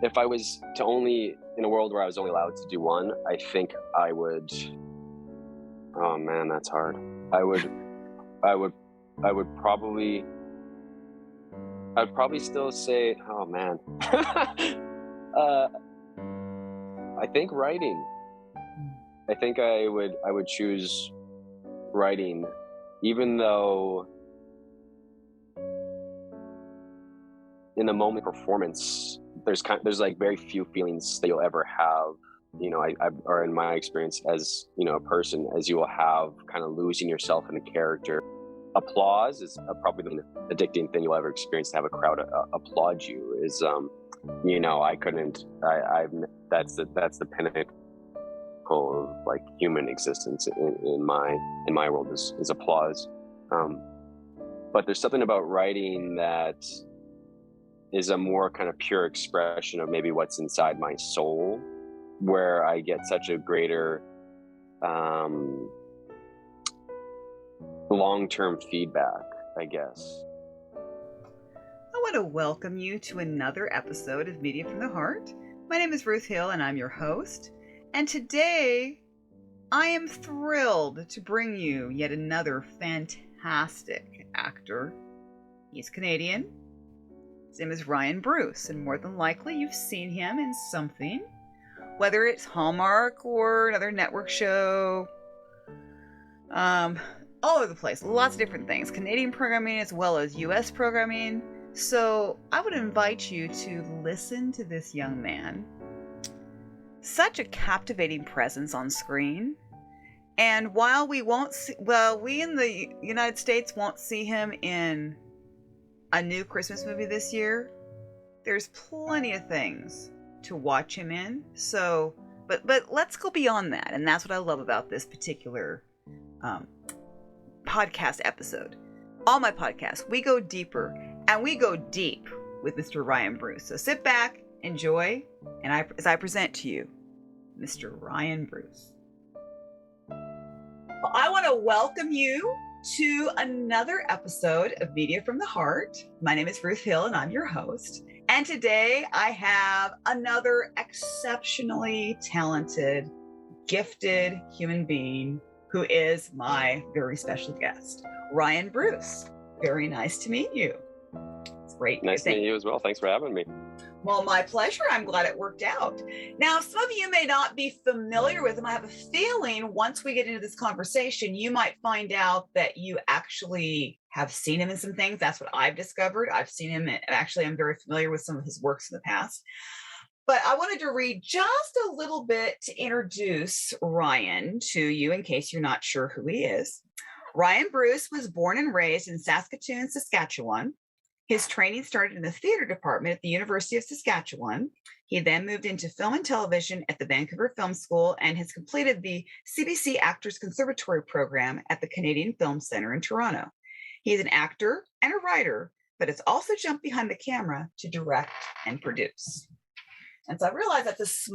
If I was to only, in a world where I was only allowed to do one, I think I would, oh man, that's hard. I would probably, I'd probably still say, oh man. I think writing. I think I would choose writing, even though in the moment performance, there's like very few feelings that you'll ever have, or in my experience as, a person, as you will have kind of losing yourself in a character. Applause is probably the addicting thing you'll ever experience, to have a crowd applaud you is, that's the pinnacle of like human existence in my world is applause. But there's something about writing that is a more kind of pure expression of maybe what's inside my soul, where I get such a greater long-term feedback, I guess. I want to welcome you to another episode of Media from the Heart. My name is Ruth Hill and I'm your host. And today I am thrilled to bring you yet another fantastic actor. He's Canadian. His name is Ryan Bruce, and more than likely you've seen him in something, whether it's Hallmark or another network show, all over the place, lots of different things, Canadian programming as well as US programming. So I would invite you to listen to this young man. Such a captivating presence on screen. And while we in the United States won't see him in a new Christmas movie this year, there's plenty of things to watch him in. So, but let's go beyond that. And that's what I love about this particular podcast episode. All my podcasts, we go deeper and we go deep with Mr. Ryan Bruce. So sit back, enjoy, and as I present to you, Mr. Ryan Bruce. Well, I want to welcome you to another episode of Media from the Heart. My name is Ruth Hill and I'm your host. And today I have another exceptionally talented, gifted human being who is my very special guest, Ryan Bruce. Very nice to meet you. It's great. Nice to meet you as well. Thanks for having me. Well, my pleasure. I'm glad it worked out. Now, some of you may not be familiar with him. I have a feeling once we get into this conversation, you might find out that you actually have seen him in some things. That's what I've discovered. I've seen him. Actually, I'm very familiar with some of his works in the past. But I wanted to read just a little bit to introduce Ryan to you in case you're not sure who he is. Ryan Bruce was born and raised in Saskatoon, Saskatchewan. His training started in the theater department at the University of Saskatchewan. He then moved into film and television at the Vancouver Film School and has completed the CBC Actors Conservatory program at the Canadian Film Centre in Toronto. He is an actor and a writer, but has also jumped behind the camera to direct and produce. And so I realized that's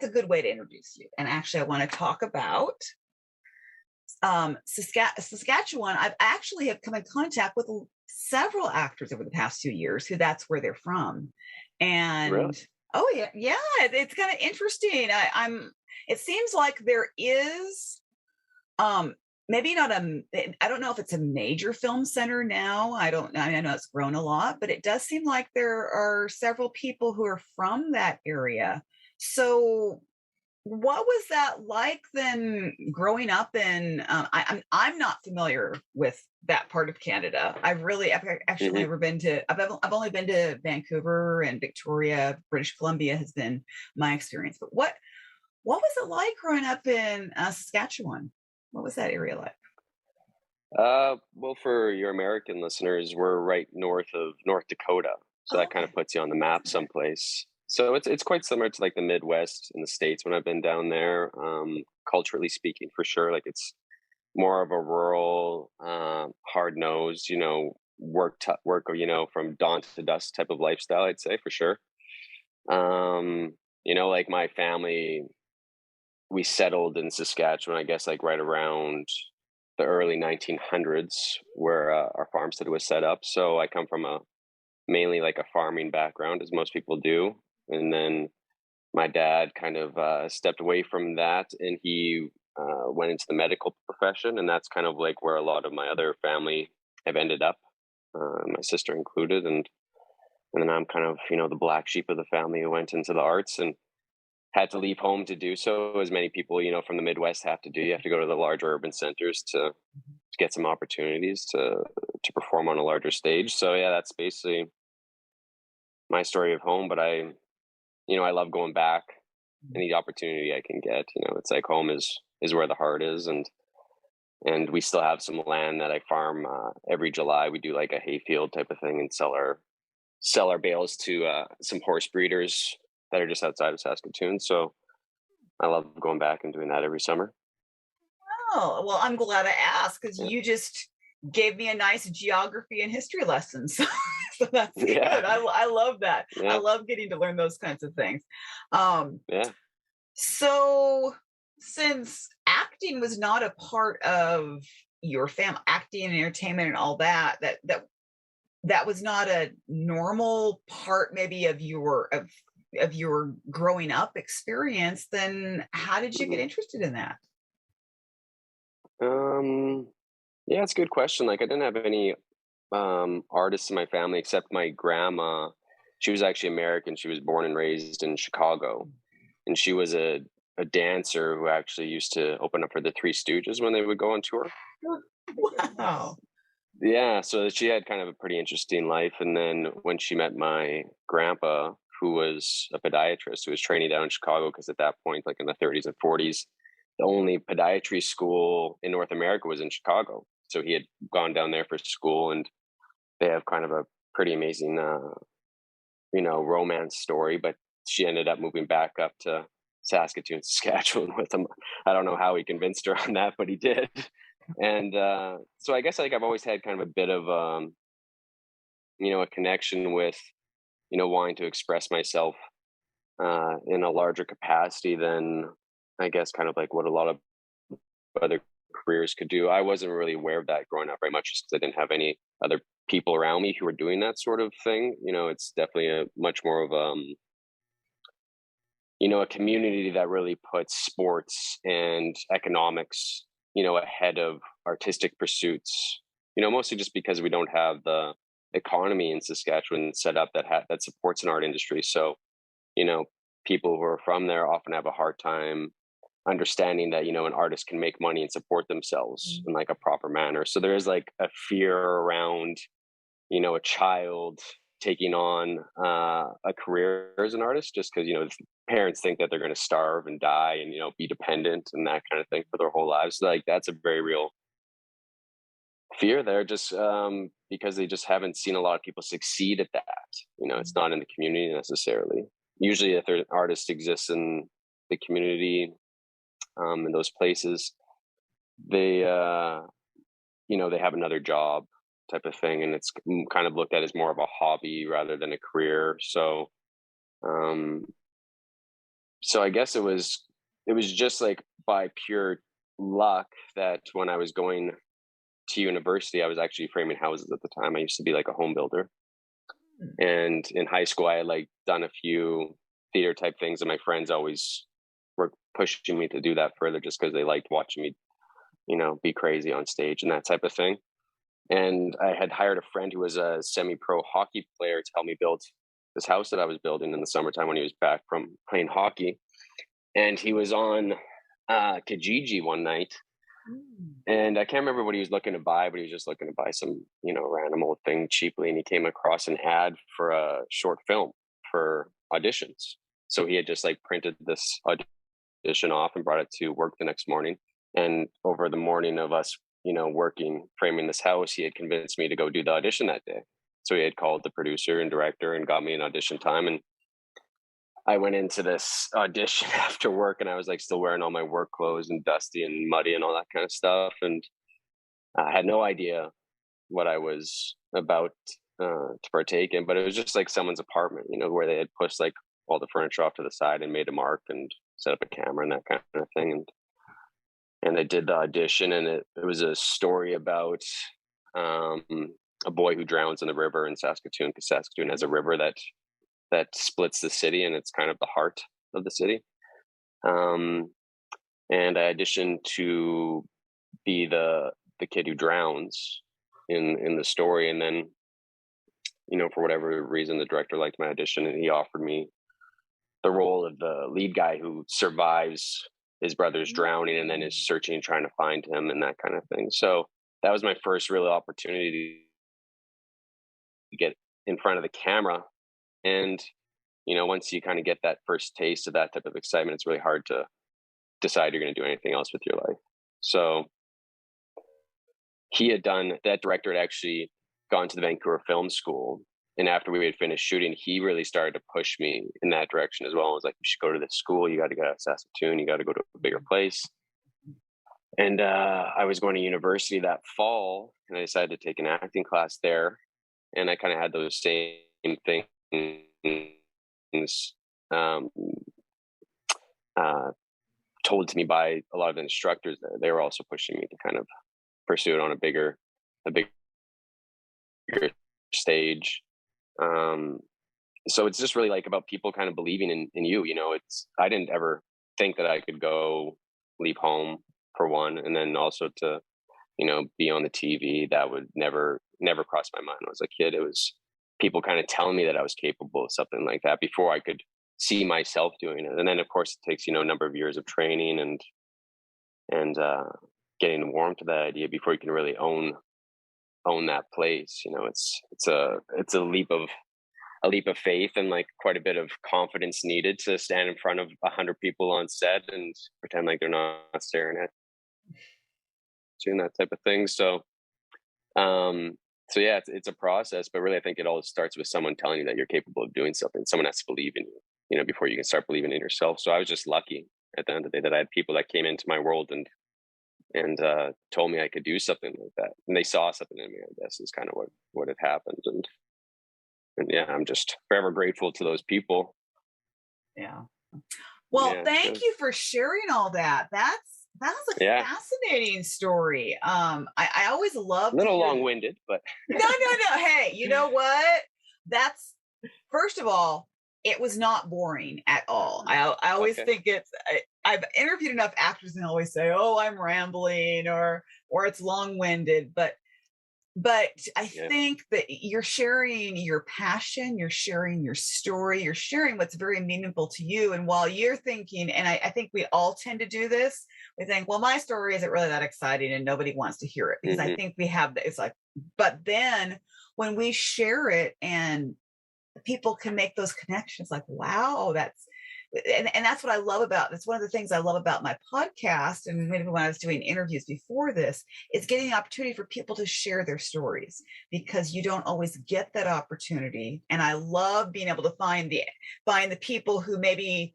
a good way to introduce you. And actually, I want to talk about Saskatchewan. I've actually have come in contact with several actors over the past 2 years who that's where they're from. And really? Oh yeah, it's kind of interesting. It seems like there is maybe not I don't know if it's a major film center now. I know it's grown a lot, but it does seem like there are several people who are from that area. So what was that like then growing up in I'm not familiar with that part of Canada. I've actually never been to I've only been to Vancouver and Victoria. British Columbia has been my experience. But what was it like growing up in Saskatchewan? What was that area like? Well, for your American listeners, we're right north of North Dakota. So that kind of puts you on the map someplace. So it's quite similar to like the Midwest in the States when I've been down there, culturally speaking, for sure. Like it's more of a rural, hard-nosed, work, from dawn to dusk type of lifestyle, I'd say, for sure. Like my family, we settled in Saskatchewan, I guess, like right around the early 1900s where our farmstead was set up. So I come from a mainly like a farming background, as most people do. And then my dad kind of stepped away from that, and he went into the medical profession, and that's kind of like where a lot of my other family have ended up, my sister included, and then I'm kind of the black sheep of the family who went into the arts and had to leave home to do so, as many people from the Midwest have to do. You have to go to the larger urban centers to get some opportunities to perform on a larger stage. So yeah, that's basically my story of home. But I love going back any opportunity I can get. It's like home is where the heart is, and we still have some land that I farm. Every July we do like a hayfield type of thing and sell our bales to some horse breeders that are just outside of Saskatoon. So I love going back and doing that every summer. Oh, well, I'm glad I asked because Yeah. you just gave me a nice geography and history lesson. So that's good. Yeah. I love that. I Yeah. love getting to learn those kinds of things. Um, Yeah. so since acting was not a part of your family, acting and entertainment and all that was not a normal part maybe of your growing up experience, then how did you get Mhm. interested in that? Um, yeah, it's a good question. Like, I didn't have any artists in my family except my grandma. She was actually American. She was born and raised in Chicago, and she was a dancer who actually used to open up for the Three Stooges when they would go on tour. Wow. Yeah, so she had kind of a pretty interesting life. And then when she met my grandpa, who was a podiatrist who was training down in Chicago, because at that point, like in the 30s and 40s, the only podiatry school in North America was in Chicago. So he had gone down there for school, and they have kind of a pretty amazing, romance story. But she ended up moving back up to Saskatoon, Saskatchewan with him. I don't know how he convinced her on that, but he did. And so I guess like I've always had kind of a bit of a connection with wanting to express myself in a larger capacity than I guess kind of like what a lot of other careers could do. I wasn't really aware of that growing up very much just because I didn't have any other people around me who were doing that sort of thing. It's definitely a much more of a community that really puts sports and economics, ahead of artistic pursuits. Mostly just because we don't have the economy in Saskatchewan set up that supports an art industry. So, you know, people who are from there often have a hard time understanding that an artist can make money and support themselves Mm. in like a proper manner. So there is like a fear around a child taking on a career as an artist just because parents think that they're going to starve and die and be dependent and that kind of thing for their whole lives. Like that's a very real fear there, just because they just haven't seen a lot of people succeed at that. It's not in the community necessarily. Usually if an artist exists in the community, in those places, they they have another job type of thing, and it's kind of looked at as more of a hobby rather than a career. Um, so I guess it was just like by pure luck that when I was going to university, I was actually framing houses at the time. I used to be like a home builder, and in high school, I had like done a few theater type things, and my friends always were pushing me to do that further, just because they liked watching me, be crazy on stage and that type of thing. And I had hired a friend who was a semi-pro hockey player to help me build this house that I was building in the summertime when he was back from playing hockey. And he was on Kijiji one night, Mm. and I can't remember what he was looking to buy, but he was just looking to buy some, random old thing cheaply. And he came across an ad for a short film for auditions. So he had just like printed this audition off and brought it to work the next morning. And over the morning of us, working, framing this house, he had convinced me to go do the audition that day. So he had called the producer and director and got me an audition time. And I went into this audition after work, and I was like still wearing all my work clothes and dusty and muddy and all that kind of stuff. And I had no idea what I was about to partake in, but it was just like someone's apartment, where they had pushed like all the furniture off to the side and made a mark and set up a camera and that kind of thing. And I did the audition, and it was a story about um, a boy who drowns in the river in Saskatoon, because Saskatoon has a river that splits the city, and it's kind of the heart of the city. Um, and I auditioned to be the kid who drowns in the story, and then for whatever reason, the director liked my audition, and he offered me the role of the lead guy who survives his brother's drowning and then is searching and trying to find him and that kind of thing. So that was my first real opportunity to get in front of the camera. And once you kind of get that first taste of that type of excitement, it's really hard to decide you're going to do anything else with your life. So that director had actually gone to the Vancouver Film School. And after we had finished shooting, he really started to push me in that direction as well. I was like, you should go to this school. You got to go to Saskatoon. You got to go to a bigger place. And I was going to university that fall, and I decided to take an acting class there. And I kind of had those same things told to me by a lot of the instructors there. They were also pushing me to kind of pursue it on a bigger stage. So it's just really like about people kind of believing in you. I didn't ever think that I could go leave home, for one, and then also to be on the TV. That would never cross my mind when I was a kid. It was people kind of telling me that I was capable of something like that before I could see myself doing it. And then of course it takes a number of years of training and getting warm to that idea before you can really own that place. It's a leap of faith and like quite a bit of confidence needed to stand in front of 100 people on set and pretend like they're not staring at you and that type of thing. So yeah, it's a process, but really I think it all starts with someone telling you that you're capable of doing something. Someone has to believe in you, before you can start believing in yourself. So I was just lucky at the end of the day that I had people that came into my world and told me I could do something like that. And they saw something in me, I guess, is kind of what had happened. And yeah, I'm just forever grateful to those people. Yeah. Well, Yeah, thank you for sharing all that. That was a fascinating story. I always love a little long-winded, but no. Hey, you know what? That's first of all, it was not boring at all. I always think I've interviewed enough actors and they always say, "Oh, I'm rambling," or it's long-winded, but I think that you're sharing your passion, you're sharing your story, you're sharing what's very meaningful to you. And while you're thinking, and I think we all tend to do this, we think, well, my story isn't really that exciting and nobody wants to hear it, because I think we have it's like, but then when we share it and people can make those connections, like, wow, and that's what I love about, that's one of the things I love about my podcast. And maybe when I was doing interviews before this, is getting an opportunity for people to share their stories, because you don't always get that opportunity. And I love being able to find the people who maybe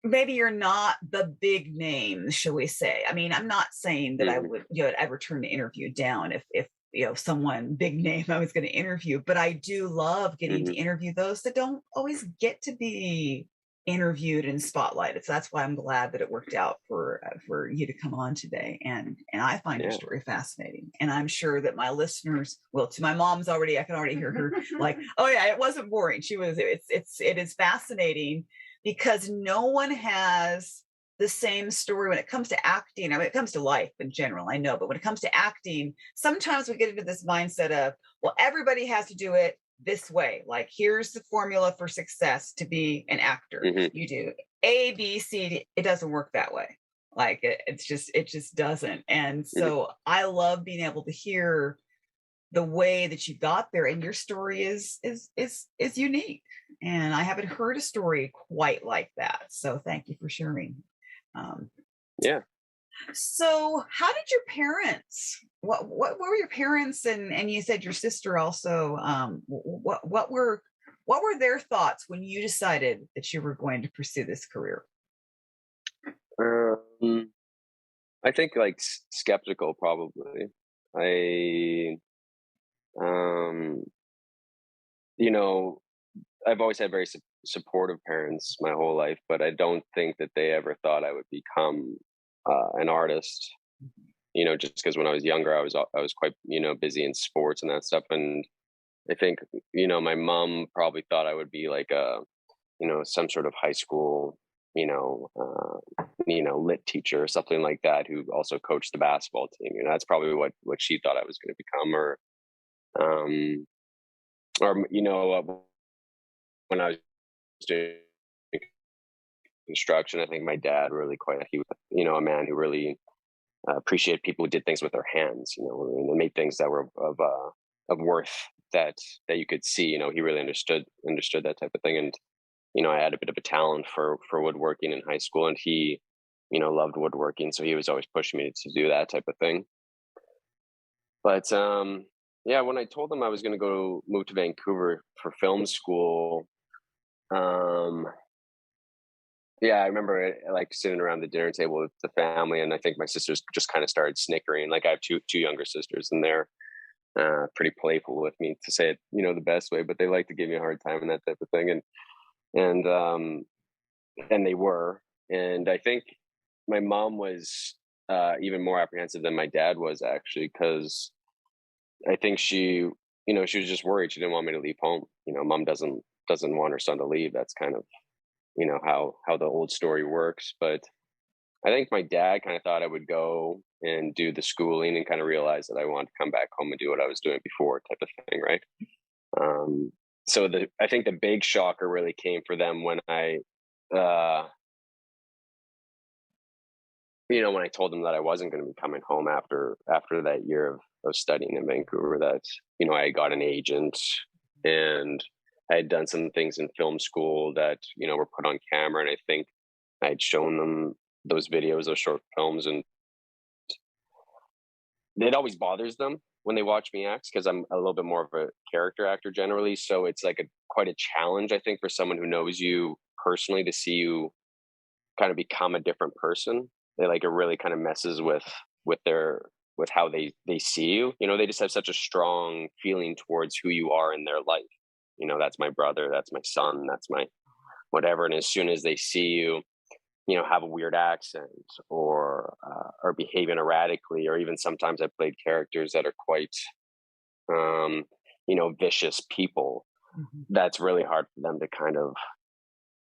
you're not the big name, shall we say. I mean, I'm not saying that I would ever turn the interview down if someone big name I was going to interview, but I do love getting to interview those that don't always get to be interviewed and spotlighted. So that's why I'm glad that it worked out for you to come on today. And I find your story fascinating, and I'm sure that my listeners will too. My mom's I can already hear her like, oh yeah, it wasn't boring. It is fascinating, because no one has the same story when it comes to acting. I mean, it comes to life in general, I know, but when it comes to acting, sometimes we get into this mindset of, well, everybody has to do it this way. Like, here's the formula for success to be an actor. You do A, B, C, D. It doesn't work that way. Like it just doesn't. And so I love being able to hear the way that you got there, and your story is unique. And I haven't heard a story quite like that. So thank you for sharing. So how did your parents, what were your parents, and you said your sister also, what were their thoughts when you decided that you were going to pursue this career? I think like skeptical, probably. I've always had very supportive parents my whole life, but I don't think that they ever thought I would become an artist. just because when I was younger, I was quite, busy in sports and that stuff. And I think, my mom probably thought I would be like some sort of high school, lit teacher or something like that, who also coached the basketball team. That's probably what she thought I was going to become, um, when I was doing construction, I think my dad really he was, a man who really appreciated people who did things with their hands, and made things that were of worth that you could see. He really understood that type of thing. And I had a bit of a talent for woodworking in high school, and he, loved woodworking, so he was always pushing me to do that type of thing. But yeah, when I told him I was going to go move to Vancouver for film school, um, yeah, I remember like sitting around the dinner table with the family, and I think my sisters just kind of started snickering. Like I have two younger sisters, and they're pretty playful with me, to say it, the best way. But they like to give me a hard time and that type of thing, and and they were. And I think my mom was even more apprehensive than my dad was, actually, because I think she was just worried. She didn't want me to leave home. Mom doesn't want her son to leave. That's kind of how the old story works. But I think my dad kind of thought I would go and do the schooling and kind of realize that I wanted to come back home and do what I was doing before, type of thing, right? Um, so I think the big shocker really came for them when uh, when I told them that I wasn't going to be coming home after that year of studying in Vancouver. That I got an agent, and I had done some things in film school that were put on camera, and I think I had shown them those videos, those short films, and it always bothers them when they watch me act, because I'm a little bit more of a character actor generally. So it's like quite a challenge, I think, for someone who knows you personally to see you kind of become a different person. It really kind of messes with how they see you. They just have such a strong feeling towards who you are in their life. That's my brother, that's my son, that's my whatever. And as soon as they see you, have a weird accent, or behaving erratically, or even sometimes I played characters that are quite, vicious people. Mhm. That's really hard for them to kind of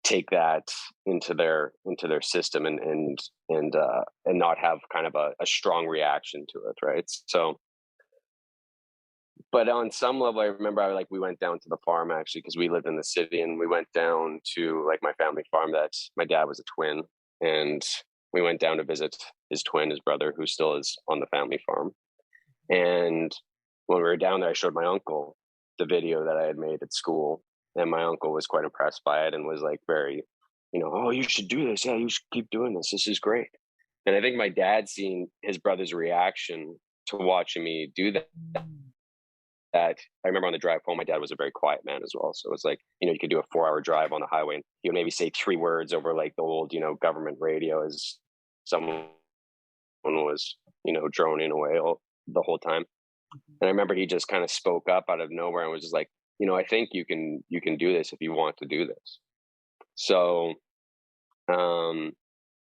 take that into their system, and not have kind of a strong reaction to it, right? So, but on some level, I remember we went down to the farm, actually, because we lived in the city, and we went down to like my family farm. That my dad was a twin, and we went down to visit his twin, his brother, who still is on the family farm. And when we were down there, I showed my uncle the video that I had made at school, and my uncle was quite impressed by it and was like very, oh, you should do this. Yeah, you should keep doing this. This is great. And I think my dad, seeing his brother's reaction to watching me do that, I remember on the drive home, my dad was a very quiet man as well. So it's like, you could do a 4-hour drive on the highway, and he would maybe say 3 words over like the old, government radio, as someone was, droning away the whole time. And I remember he just kind of spoke up out of nowhere and was just like, I think you can do this if you want to do this. So um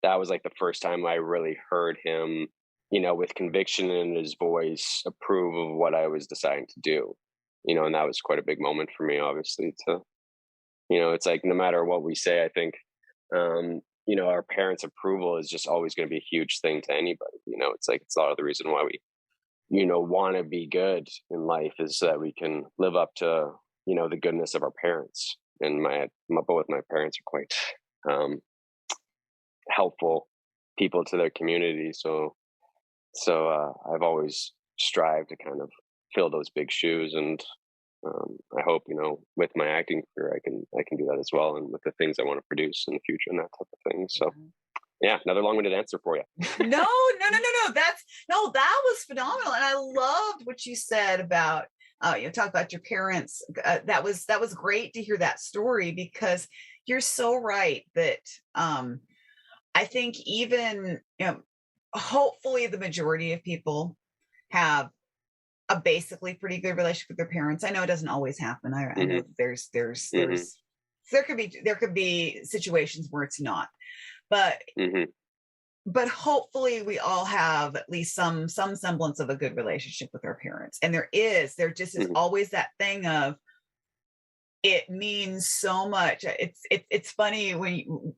that was like the first time I really heard him, with conviction in his voice, approve of what I was deciding to do. And that was quite a big moment for me, obviously, to, it's like no matter what we say, I think, our parents' approval is just always going to be a huge thing to anybody. It's like, it's a lot of the reason why we, want to be good in life, is so that we can live up to, the goodness of our parents. And both my parents are quite, helpful people to their community. So I've always strived to kind of fill those big shoes, and I hope, with my acting career, I can do that as well, and with the things I want to produce in the future and that type of thing. So yeah, another long-winded answer for you. No, no, no, no, no. That was phenomenal, and I loved what you said about talk about your parents. That was great to hear that story, because you're so right that I think even hopefully the majority of people have a basically pretty good relationship with their parents. I know it doesn't always happen. I know Hmm. Hmm. there could be situations where it's not, but Hmm. but hopefully we all have at least some semblance of a good relationship with our parents. And there just is Mhm. always that thing of, it means so much. It's funny when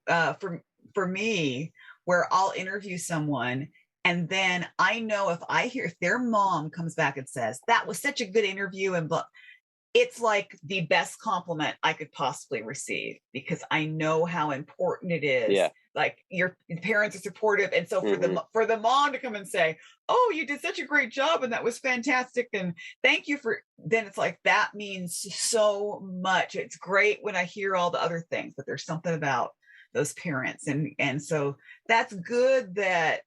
for me, where I'll interview someone, and then I know if their mom comes back and says that was such a good interview and blah, it's like the best compliment I could possibly receive, because I know how important it is. Yeah. Like, your parents are supportive, and so Mhm. for the mom to come and say, "Oh, you did such a great job, and that was fantastic, and thank you for," then it's like that means so much. It's great when I hear all the other things, but there's something about those parents, and so that's good that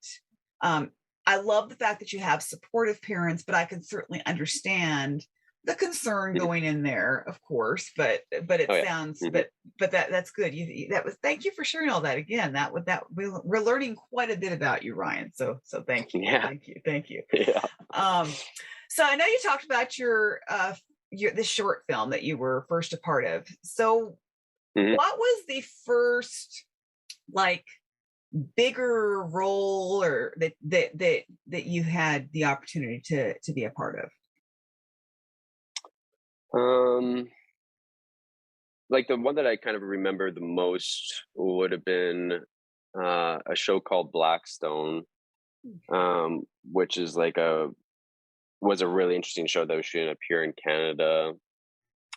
um, I love the fact that you have supportive parents, but I can certainly understand the concern Mhm. going in there, of course. But it Oh, yeah. sounds, Mhm. but that's good. That was, thank you for sharing all that again. We're learning quite a bit about you, Ryan. So Yeah. thank you. Yeah. Um, so I know you talked about your the short film that you were first a part of. So Mhm. what was the first, like, bigger role, or that you had the opportunity to be a part of? Um, like the one that I kind of remember the most would have been a show called Blackstone, which is like a was a really interesting show that was shooting up here in Canada.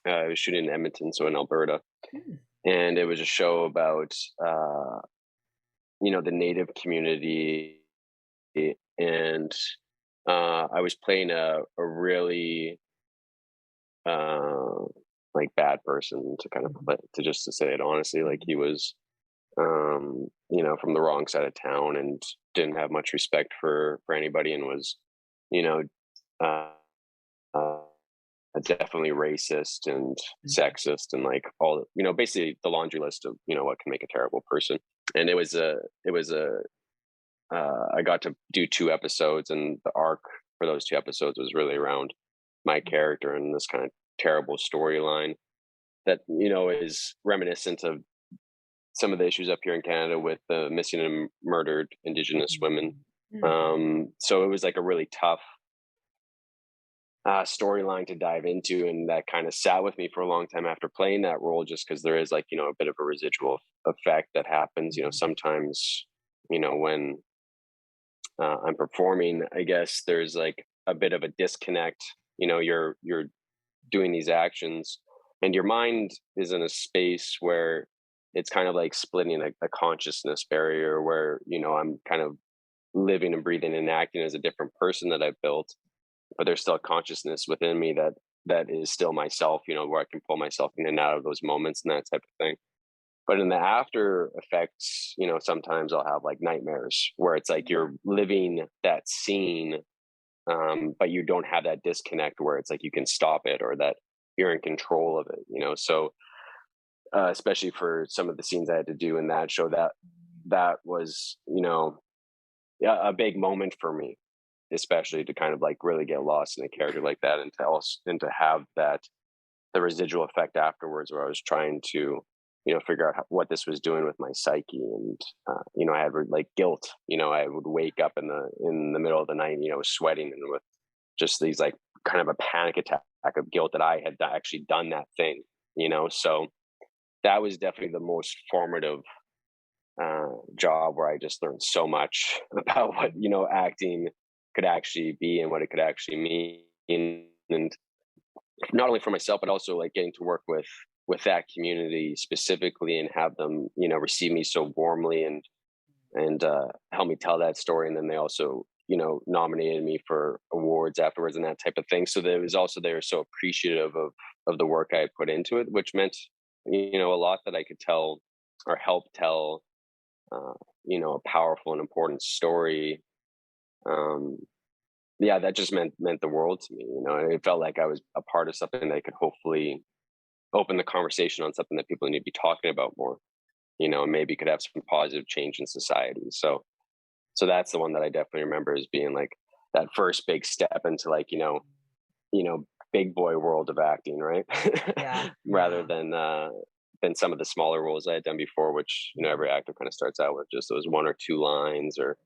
It was shooting in Edmonton, so in Alberta, Mm. and it was a show about the native community, and I was playing a really uh, like bad person to kind of Mhm. play, to just to say it honestly. Like he was from the wrong side of town and didn't have much respect for anybody, and was you know uh, uh, definitely racist and Mhm. sexist, and like all basically the laundry list of what can make a terrible person. And it was a I got to do 2 episodes, and the arc for those 2 episodes was really around my character and this kind of terrible storyline that is reminiscent of some of the issues up here in Canada with the missing and murdered Indigenous women. Mhm. Mhm. So it was like a really tough storyline to dive into, and that kind of sat with me for a long time after playing that role, just because there is like a bit of a residual effect that happens. Sometimes when I'm performing, I guess there's like a bit of a disconnect. You're doing these actions, and your mind is in a space where it's kind of like splitting a consciousness barrier, where I'm kind of living and breathing and acting as a different person that I've built, but there's still a consciousness within me that is still myself, where I can pull myself in and out of those moments and that type of thing. But in the after effects, sometimes I'll have like nightmares where it's like you're living that scene, but you don't have that disconnect where it's like you can stop it, or that you're in control of it. So especially for some of the scenes I had to do in that show, that was yeah, a big moment for me, especially to kind of like really get lost in a character like that, and to have that the residual effect afterwards, where I was trying to figure out what this was doing with my psyche. And I had like guilt. I would wake up in the middle of the night, sweating, and with just these like kind of a panic attack of guilt that I had actually done that thing. So that was definitely the most formative job, where I just learned so much about what acting could actually be and what it could actually mean. And not only for myself, but also like getting to work with that community specifically, and have them receive me so warmly, and help me tell that story. And then they also nominated me for awards afterwards and that type of thing. So there was also, they were so appreciative of the work I had put into it, which meant a lot, that I could tell or help tell uh, a powerful and important story. um yeah, that just meant the world to me. It felt like I was a part of something that could hopefully open the conversation on something that people need to be talking about more, and maybe could have some positive change in society. So that's the one that I definitely remember as being like that first big step into like big boy world of acting, right? Yeah, Rather yeah. than than some of the smaller roles I had done before, which every actor kind of starts out with just those one or two lines, or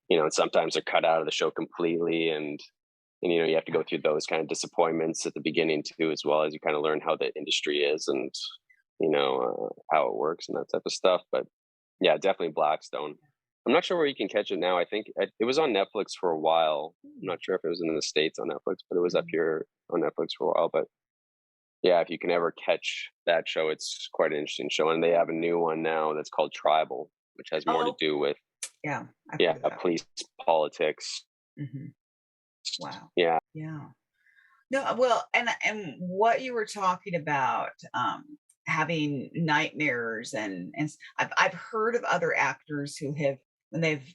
and sometimes they're cut out of the show completely, and you have to go through those kind of disappointments at the beginning too, as well as you kind of learn how the industry is, and how it works and that type of stuff. But yeah, definitely Blackstone. I'm not sure where you can catch it now. I think it was on Netflix for a while. I'm not sure if it was in the States on Netflix, but it was up here on Netflix for a while. But yeah, if you can ever catch that show, it's quite an interesting show. And they have a new one now that's called Tribal, which has more to Oh, do with, yeah, I've yeah, heard of that. police politics. Hmm. Wow. Yeah. Yeah. No, well, and what you were talking about, having nightmares, I've heard of other actors who have, when they've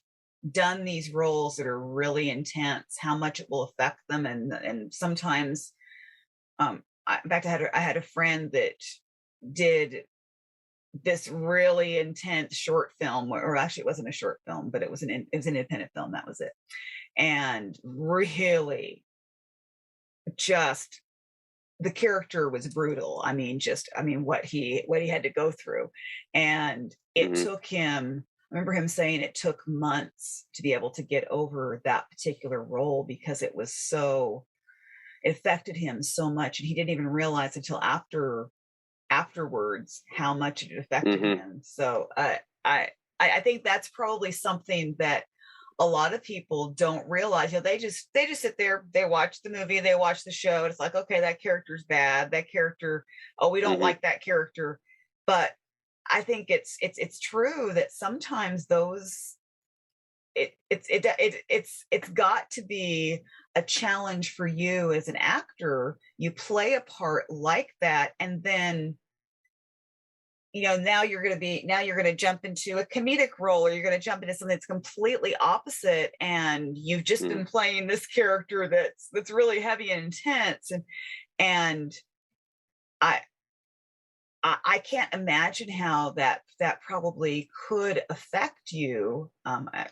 done these roles that are really intense, how much it will affect them, and sometimes, in fact, I had a friend that did this really intense short film, or actually it wasn't a short film, but it was an independent film, that was it, and really just the character was brutal. I mean, what he had to go through, and it Hmm. took him. I remember him saying it took months to be able to get over that particular role because it affected him so much, and he didn't even realize until afterwards how much it affected Hmm. him. So I think that's probably something that a lot of people don't realize. They just sit there, they watch the movie, they watch the show, and it's like, okay, that character's bad. That character, oh, we don't Hmm. like that character. But I think it's true that sometimes those it's got to be a challenge for you as an actor. You play a part like that, and then now you're going to jump into a comedic role, or you're going to jump into something that's completely opposite, and you've just Hmm. been playing this character that's really heavy and intense, and i I can't imagine how that probably could affect you.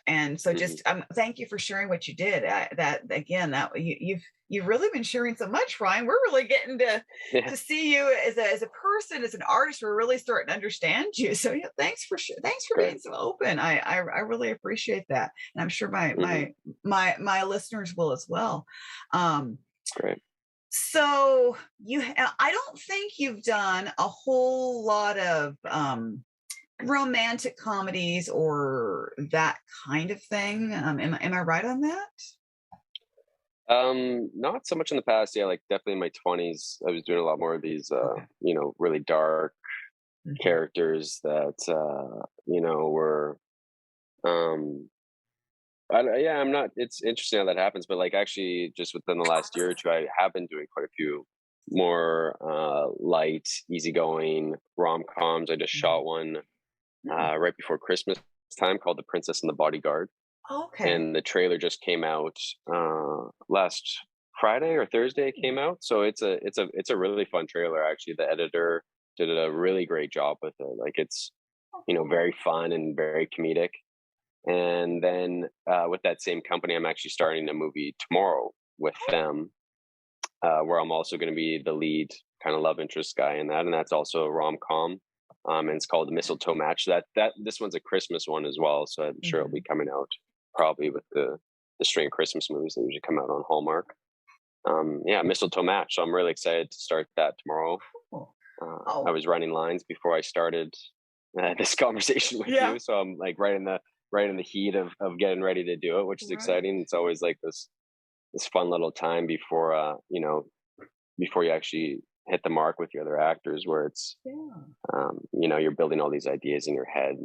And so, Hmm. just thank you for sharing what you did. That again, you've really been sharing so much, Ryan. We're really getting Yeah. to see you as a person, as an artist. We're really starting to understand you. So, thanks for Great. being so open. I really appreciate that, and I'm sure Hmm. my listeners will as well. Um, Great. so I don't think you've done a whole lot of romantic comedies or that kind of thing. Am I right on that? Not so much in the past. Yeah, like definitely in my 20s, I was doing a lot more of these, Okay. really dark Hmm. characters that, were, um, yeah, I'm not. It's interesting how that happens, but like actually, just within the last year or two, I have been doing quite a few more light, easygoing rom coms. I just shot one Hmm. right before Christmas time called "The Princess and the Bodyguard," Okay. and the trailer just came out last Friday or Thursday. It came out, so it's a really fun trailer. Actually, the editor did a really great job with it. Like it's Oh, cool. very fun and very comedic. And then with that same company, I'm actually starting a movie tomorrow with them, where I'm also going to be the lead kind of love interest guy in that, and that's also a rom com. And it's called the Mistletoe Match. That this one's a Christmas one as well, so I'm sure it'll be Hmm. coming out probably with the string of Christmas movies that usually come out on Hallmark. Yeah, Mistletoe Match. So I'm really excited to start that tomorrow. Cool. I Oh, was running lines before I started this conversation with yeah. you, so I'm like right in the heat of getting ready to do it, which is Right. exciting. It's always like this fun little time before before you actually hit the mark with your other actors, where it's Yeah. you're building all these ideas in your head,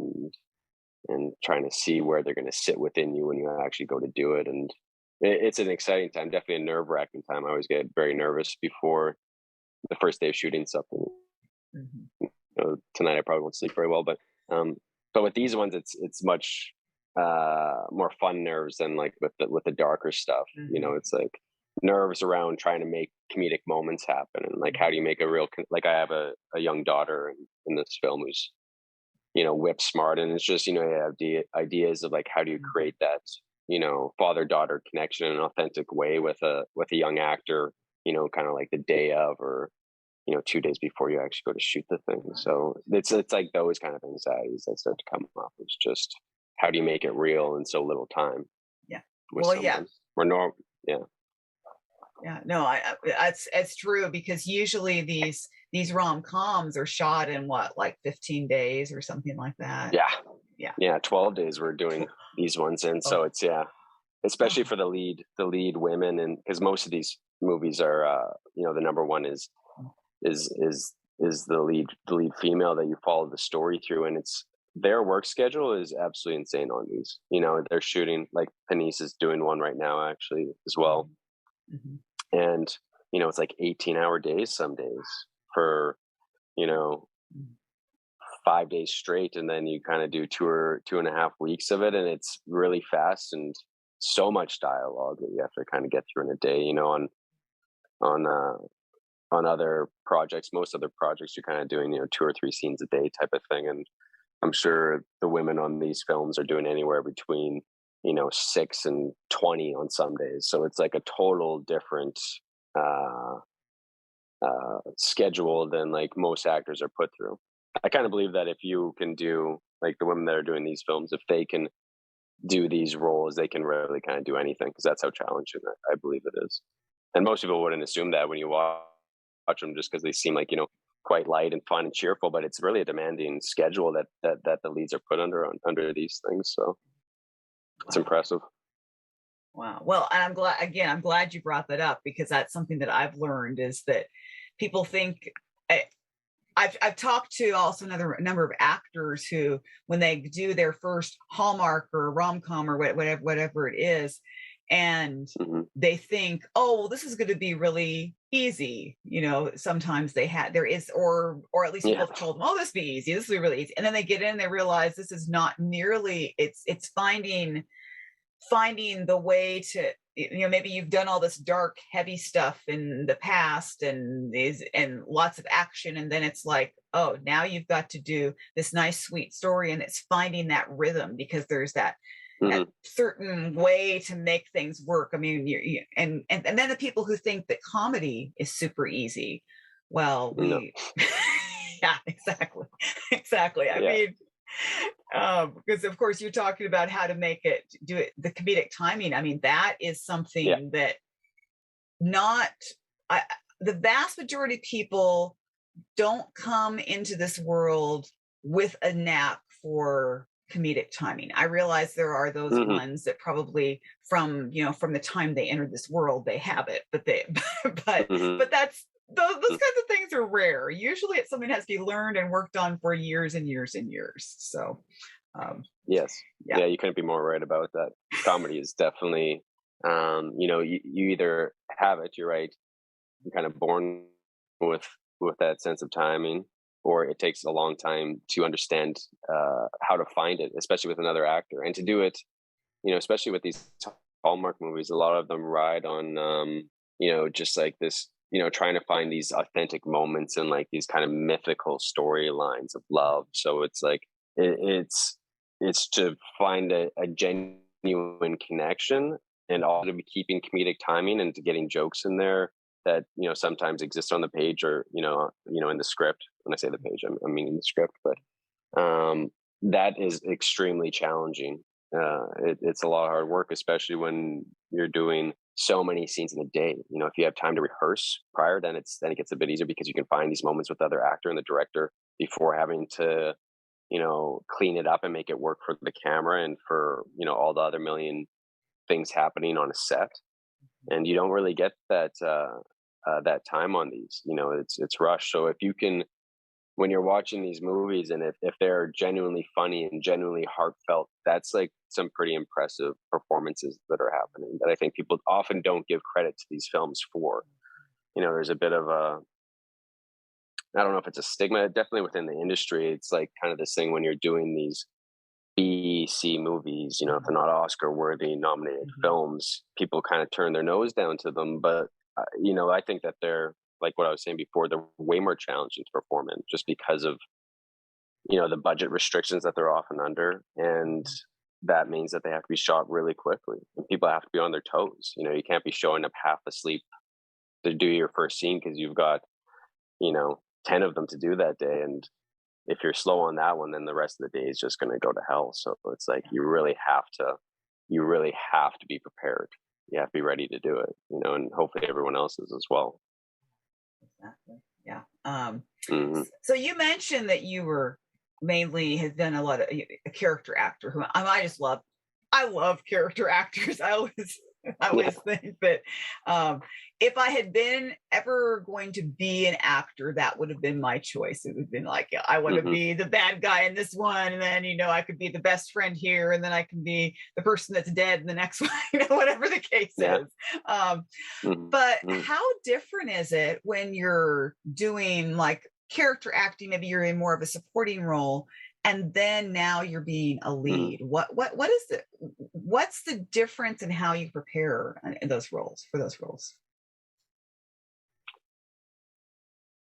and trying to see where they're going to sit within you when you actually go to do it. And it's an exciting time, definitely a nerve-wracking time. I always get very nervous before the first day of shooting something. Hmm. Tonight I probably won't sleep very well, um, but with these ones, it's much more fun nerves than like with the darker stuff. Hmm. It's like nerves around trying to make comedic moments happen, and like how do you make a real like I have a young daughter in this film who's whip smart, and it's just you have ideas of like how do you Hmm. create that father daughter connection in an authentic way with a young actor, kind of like the day of, or 2 days before you actually go to shoot the thing. So it's like those kind of anxieties that start to come up. It's just how do you make it real in so little time Yeah. with Well, yeah. someone? Or no, yeah, Yeah. No, it's true because usually these rom-coms are shot in what, like 15 days or something like that. yeah, Yeah. yeah. 12 days we're doing these ones, and Oh. so it's especially Oh. for the lead women, and because most of these movies are the number one is is is the lead female that you follow the story through, and it's their work schedule is absolutely insane on these. They're shooting, like Paniz is doing one right now actually as well, Mhm. and it's like 18-hour days some days for you know Mhm. 5 days straight, and then you kind of do 2 and a half weeks of it, and it's really fast and so much dialogue that you have to kind of get through in a day. On other projects, most other projects, you're kind of doing 2 or 3 scenes a day type of thing, and I'm sure the women on these films are doing anywhere between 6 and 20 on some days. So it's like a total different uh, schedule than like most actors are put through. I kind of believe that if you can do like the women that are doing these films, if they can do these roles, they can really kind of do anything because that's how challenging I believe it is. And most people wouldn't assume that when you watch them, just because they seem like quite light and fun and cheerful, but it's really a demanding schedule that the leads are put under these things. So it's Wow. impressive. Wow. Well, and I'm glad you brought that up because that's something that I've learned is that people think I, I've talked to also another number of actors who, when they do their first Hallmark or rom com or whatever it is, and Hmm. they think, oh, well, this is going to be really easy. Sometimes there is, or at least people Yeah. have told them, oh, this will be easy. This will be really easy. And then they get in, and they realize this is not nearly. It's finding the way to, maybe you've done all this dark heavy stuff in the past and lots of action, and then it's like, oh, now you've got to do this nice sweet story, and it's finding that rhythm because there's that Hmm. certain way to make things work. I mean, and then the people who think that comedy is super easy, well, No. we yeah, exactly. Exactly. I Yeah. mean, because of course you're talking about how to make it do it, the comedic timing. I mean, that is Yeah. something that not I, the vast majority of people don't come into this world with a knack for comedic timing. I realize there are those Hmm. ones that probably from the time they entered this world they have it, but they but Hmm. but that's those kinds of things are rare. Usually it's something that has to be learned and worked on for years and years and years. So um Yes. yeah. Yeah, you couldn't be more right about that. Comedy is definitely, you either have it, you're right, you're kind of born with that sense of timing, or it takes a long time to understand how to find it, especially with another actor, and to do it. Especially with these Hallmark movies, a lot of them ride on, just like this, trying to find these authentic moments and like these kind of mythical storylines of love. So it's like it's to find a genuine connection, and also to be keeping comedic timing and to getting jokes in there that sometimes exist on the page, or in the script. When I say the page, I'm meaning the script, but that is extremely challenging. It's a lot of hard work, especially when you're doing so many scenes in a day. If you have time to rehearse prior, then it gets a bit easier because you can find these moments with the other actor and the director before having to clean it up and make it work for the camera and for all the other million things happening on a set. And you don't really get that time on these. It's rushed. So if you can, when you're watching these movies, and if they're genuinely funny and genuinely heartfelt, that's like some pretty impressive performances that are happening that I think people often don't give credit to these films for. There's a bit of a, I don't know if it's a stigma, definitely within the industry. It's like kind of this thing when you're doing these B, C movies, if they're not Oscar worthy nominated Mhm. films, people kind of turn their nose down to them. But, I think that they're, like what I was saying before, they're way more challenging to perform in just because of, the budget restrictions that they're often under. And that means that they have to be shot really quickly, and people have to be on their toes. You can't be showing up half asleep to do your first scene because you've got 10 of them to do that day. And if you're slow on that one, then the rest of the day is just going to go to hell. So it's like you really have to be prepared. You have to be ready to do it, and hopefully everyone else is as well. Exactly. Yeah. Hmm. So you mentioned that you were mainly have been a lot of a character actor who I just love. I love character actors. I Yeah. always think that if I had been ever going to be an actor, that would have been my choice. It would have been like, yeah, I want to Hmm. be the bad guy in this one, and then I could be the best friend here, and then I can be the person that's dead in the next one, whatever the case Yeah. is. Um, but Hmm. how different is it when you're doing like character acting? Maybe you're in more of a supporting role, and then now you're being a Hmm. lead. What is the what's the difference in how you prepare in those roles for those roles?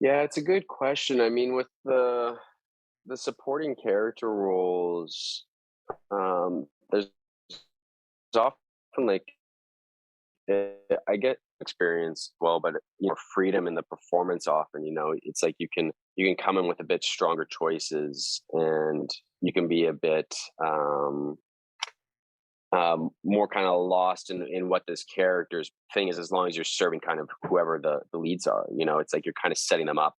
Yeah, it's a good question. I mean, with the supporting character roles, there's often like I get experience well, but freedom in the performance often. It's like you can come in with a bit stronger choices, and you can be a bit more kind of lost in what this character's thing is, as long as you're serving kind of whoever the leads are. It's like you're kind of setting them up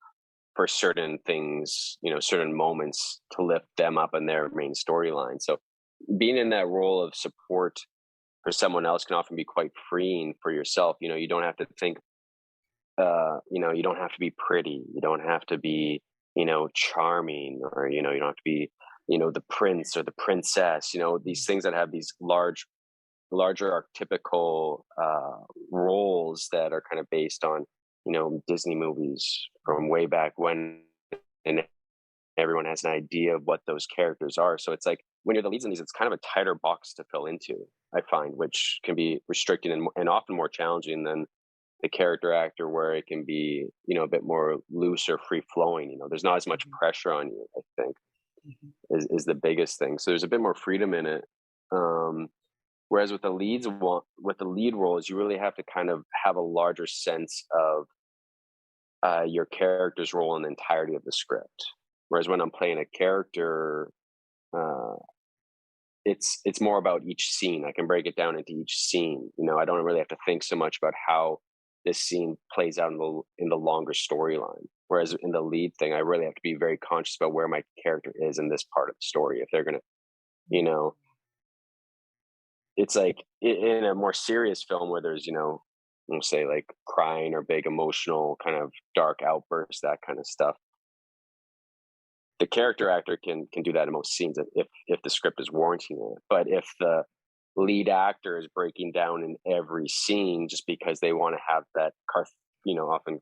for certain things, certain moments to lift them up in their main storyline. So being in that role of support for someone else can often be quite freeing for yourself. You don't have to think, you don't have to be pretty. You don't have to be, charming, or, you don't have to be, the prince or the princess, these things that have these larger archetypical roles that are kind of based on, Disney movies from way back when. And everyone has an idea of what those characters are. So it's like when you're the leads in these, it's kind of a tighter box to fill into, I find, which can be restricting and often more challenging than the character actor, where it can be, a bit more loose or free flowing. There's not as much Mhm, pressure on you, I think, mhm, is the biggest thing. So there's a bit more freedom in it. Um, Whereas with the lead roles, you really have to kind of have a larger sense of your character's role in the entirety of the script. Whereas when I'm playing a character, uh, it's more about each scene. I can break it down into each scene. I don't really have to think so much about how this scene plays out in the longer storyline. Whereas in the lead thing, I really have to be very conscious about where my character is in this part of the story. If they're gonna, you know, it's like in a more serious film where there's, we'll say like crying or big emotional kind of dark outbursts, that kind of stuff. The character actor can do that in most scenes if the script is warranting it. But if the lead actor is breaking down in every scene just because they want to have that often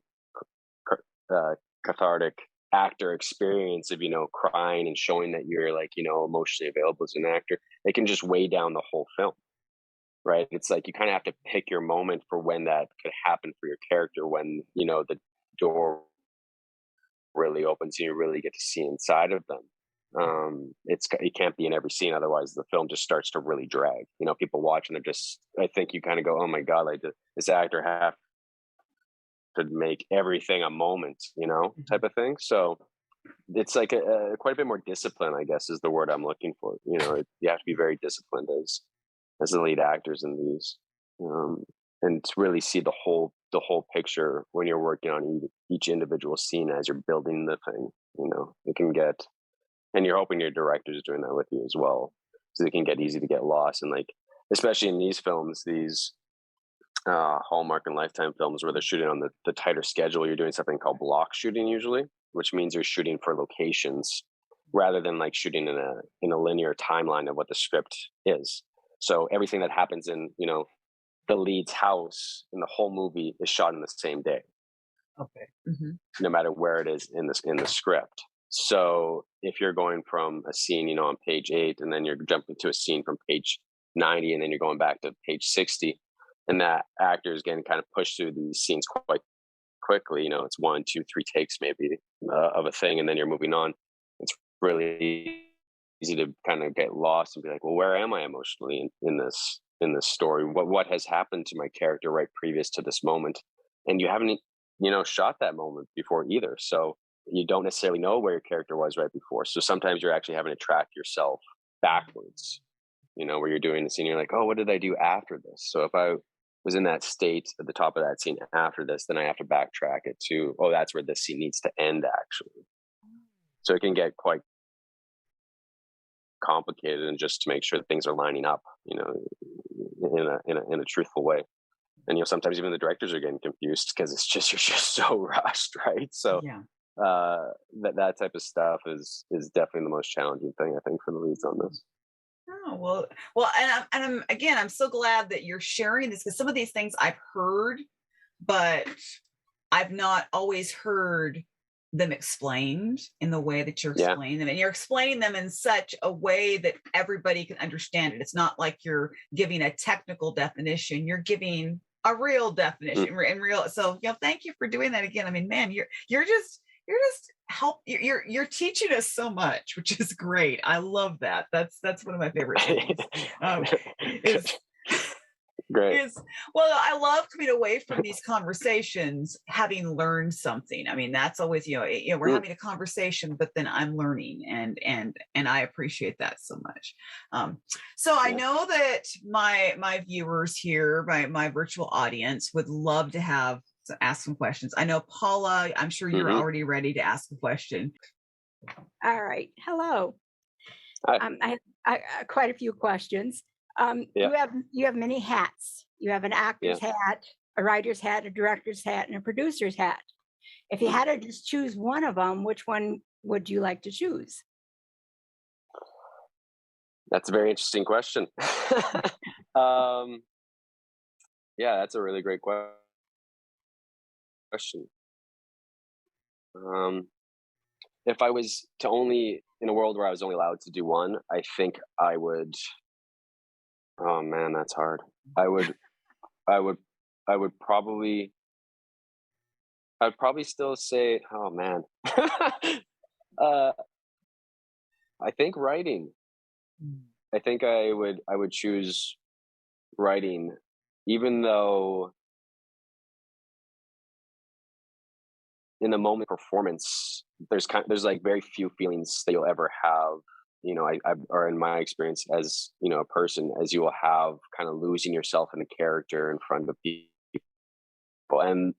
cathartic actor experience of crying and showing that you're like emotionally available as an actor, it can just weigh down the whole film. Right? It's like you kind of have to pick your moment for when that could happen for your character, when the door really opens and you really get to see inside of them. It can't be in every scene, otherwise the film just starts to really drag. People watch and they're just, I think you kind of go, oh my god, like this actor have to make everything a moment, mhm. type of thing. So it's like a quite a bit more discipline, I guess, is the word I'm looking for. You have to be very disciplined as the lead actors in these, um, and to really see the whole picture when you're working on each individual scene as you're building the thing. It can get, and you're hoping your director is doing that with you as well, so it can get easy to get lost. And like, especially in these films, these Hallmark and Lifetime films where they're shooting on the tighter schedule, you're doing something called block shooting usually, which means you're shooting for locations rather than like shooting in a linear timeline of what the script is. So everything that happens in the lead's house in the whole movie is shot in the same day, Okay. Mhm. no matter where it is in the script. So if you're going from a scene, on page 8, and then you're jumping to a scene from page 90, and then you're going back to page 60, and that actor is getting kind of pushed through these scenes quite quickly. It's one, two, three takes maybe of a thing, and then you're moving on. It's really easy to kind of get lost and be like, well, where am I emotionally in this story? What has happened to my character right previous to this moment? And you haven't. shot that moment before either. So you don't necessarily know where your character was right before. So sometimes you're actually having to track yourself backwards, where you're doing the scene, you're like, oh, what did I do after this? So if I was in that state at the top of that scene after this, then I have to backtrack it to, oh, that's where this scene needs to end actually. So it can get quite complicated, and just to make sure that things are lining up, in a truthful way. And sometimes even the directors are getting confused because you're just so rushed, right? So Yeah. that type of stuff is definitely the most challenging thing, I think, for the leads on this. Oh, well, and I'm again, I'm so glad that you're sharing this, because some of these things I've heard, but I've not always heard them explained in the way that you're Yeah. explaining them. And you're explaining them in such a way that everybody can understand it. It's not like you're giving a technical definition, you're giving a real Mm. definition and real. So, thank you for doing that again. I mean, man, you're just you're teaching us so much, which is great. I love that. That's one of my favorite things. Is Great. is well, I love coming away from these conversations having learned something. I mean, that's always, we're Mm. having a conversation, but then I'm learning, and I appreciate that so much. So I Yeah. know that my viewers here, my virtual audience, would love to ask some questions. I know, Paula, I'm sure you're Hmm. already ready to ask a question. All right. Hello. Hi. I quite a few questions. Yeah. You have many hats. You have an Yeah. actor's hat, a writer's hat, a director's hat, and a producer's hat. If you Mm. had to just choose one of them, which one would you like to choose? That's a very interesting question. um, yeah, that's a really great question. Um, if I was to only in a world where I was only allowed to do one, I think I would. Oh man, that's hard. I would, I would, I would probably, I'd probably still say, oh man, uh, I think writing. I think I would choose writing, even though in the moment performance, there's like very few feelings that you'll ever have. Or in my experience as a person, as you will have kind of losing yourself in a character in front of people, and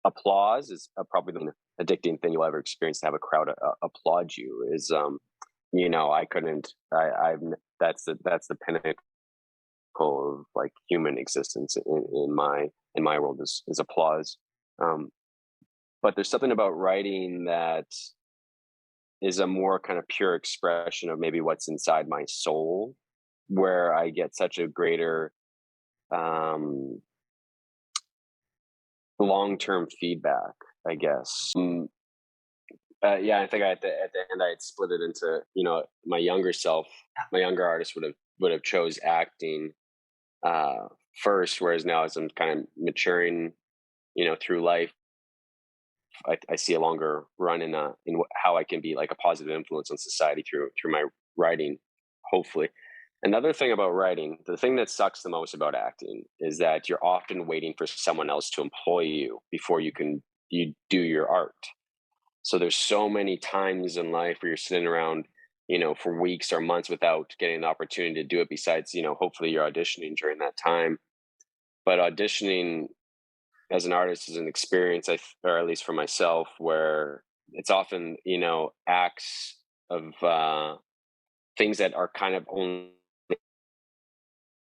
applause is probably the most addicting thing you'll ever experience. To have a crowd applaud you is, I couldn't. That's the pinnacle of like human existence in my world is applause. Um, but there's something about writing that is a more kind of pure expression of maybe what's inside my soul, where I get such a greater um, long-term feedback, I guess. Yeah, I think at the end I'd split it into, my younger self, my younger artist would have chose acting uh, first, whereas now as I'm kind of maturing, through life, I see a longer run in how I can be like a positive influence on society through my writing, hopefully. Another thing about writing, the thing that sucks the most about acting is that you're often waiting for someone else to employ you before you do your art. So there's so many times in life where you're sitting around, for weeks or months without getting an opportunity to do it. Besides, hopefully you're auditioning during that time. But auditioning as an artist is an experience, or at least for myself, where it's often, acts of things that are kind of only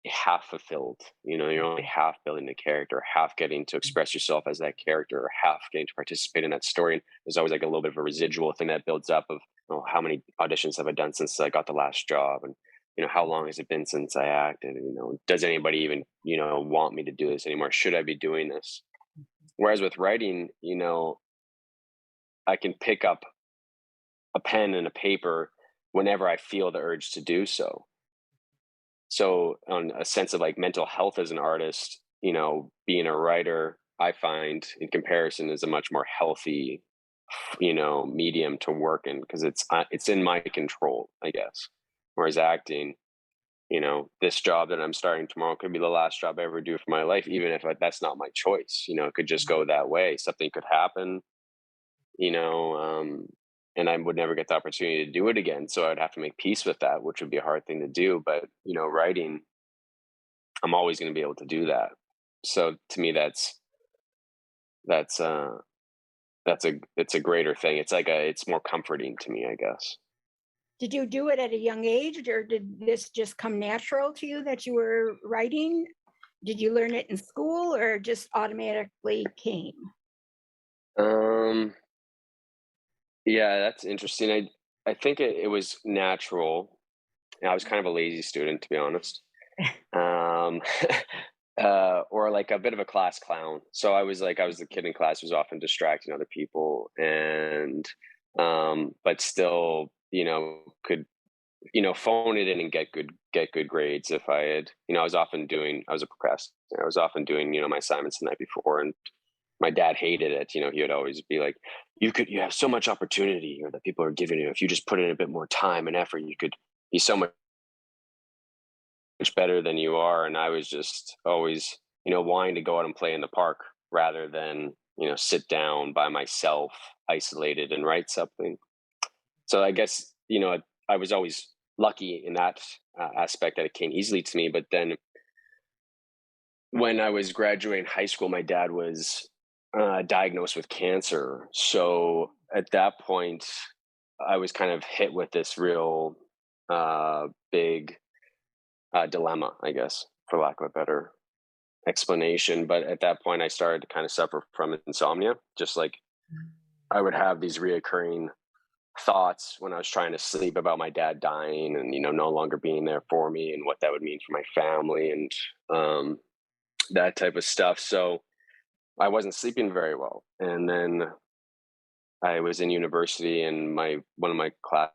half fulfilled. You're only half building the character, half getting to express yourself as that character, or half getting to participate in that story. And there's always like a little bit of a residual thing that builds up of, how many auditions have I done since I got the last job, and how long has it been since I acted? Does anybody even want me to do this anymore? Should I be doing this? Whereas with writing, I can pick up a pen and a paper whenever I feel the urge to do so. So, on a sense of like mental health as an artist, being a writer, I find in comparison is a much more healthy, medium to work in, because it's in my control, I guess. Whereas acting, this job that I'm starting tomorrow could be the last job I ever do for my life, even if that's not my choice. It could just go that way. Something could happen, you know, um, and I would never get the opportunity to do it again. So I'd have to make peace with that, which would be a hard thing to do. But, writing, I'm always going to be able to do that. So to me, that's, uh, it's a greater thing. It's more comforting to me, I guess. Did you do it at a young age, or did this just come natural to you that you were writing? Did you learn it in school or just automatically came? Um, yeah, that's interesting. I think it was natural. I was kind of a lazy student, to be honest. Um, or like a bit of a class clown. So I was the kid in class who was often distracting other people, and but still, could phone it in and get good grades if I had. I was a procrastinator. I was often doing my assignments the night before, and my dad hated it. He would always be like, you have so much opportunity, that people are giving you. If you just put in a bit more time and effort, you could be so much better than you are. And I was just always, wanting to go out and play in the park rather than, sit down by myself, isolated, and write something. So I guess, I was always lucky in that aspect that it came easily to me. But then when I was graduating high school, my dad was diagnosed with cancer. So at that point, I was kind of hit with this real big dilemma, I guess, for lack of a better explanation. But at that point, I started to kind of suffer from insomnia. Just like I would have these reoccurring thoughts when I was trying to sleep about my dad dying and, no longer being there for me and what that would mean for my family and that type of stuff. So I wasn't sleeping very well. And then I was in university and one of my classes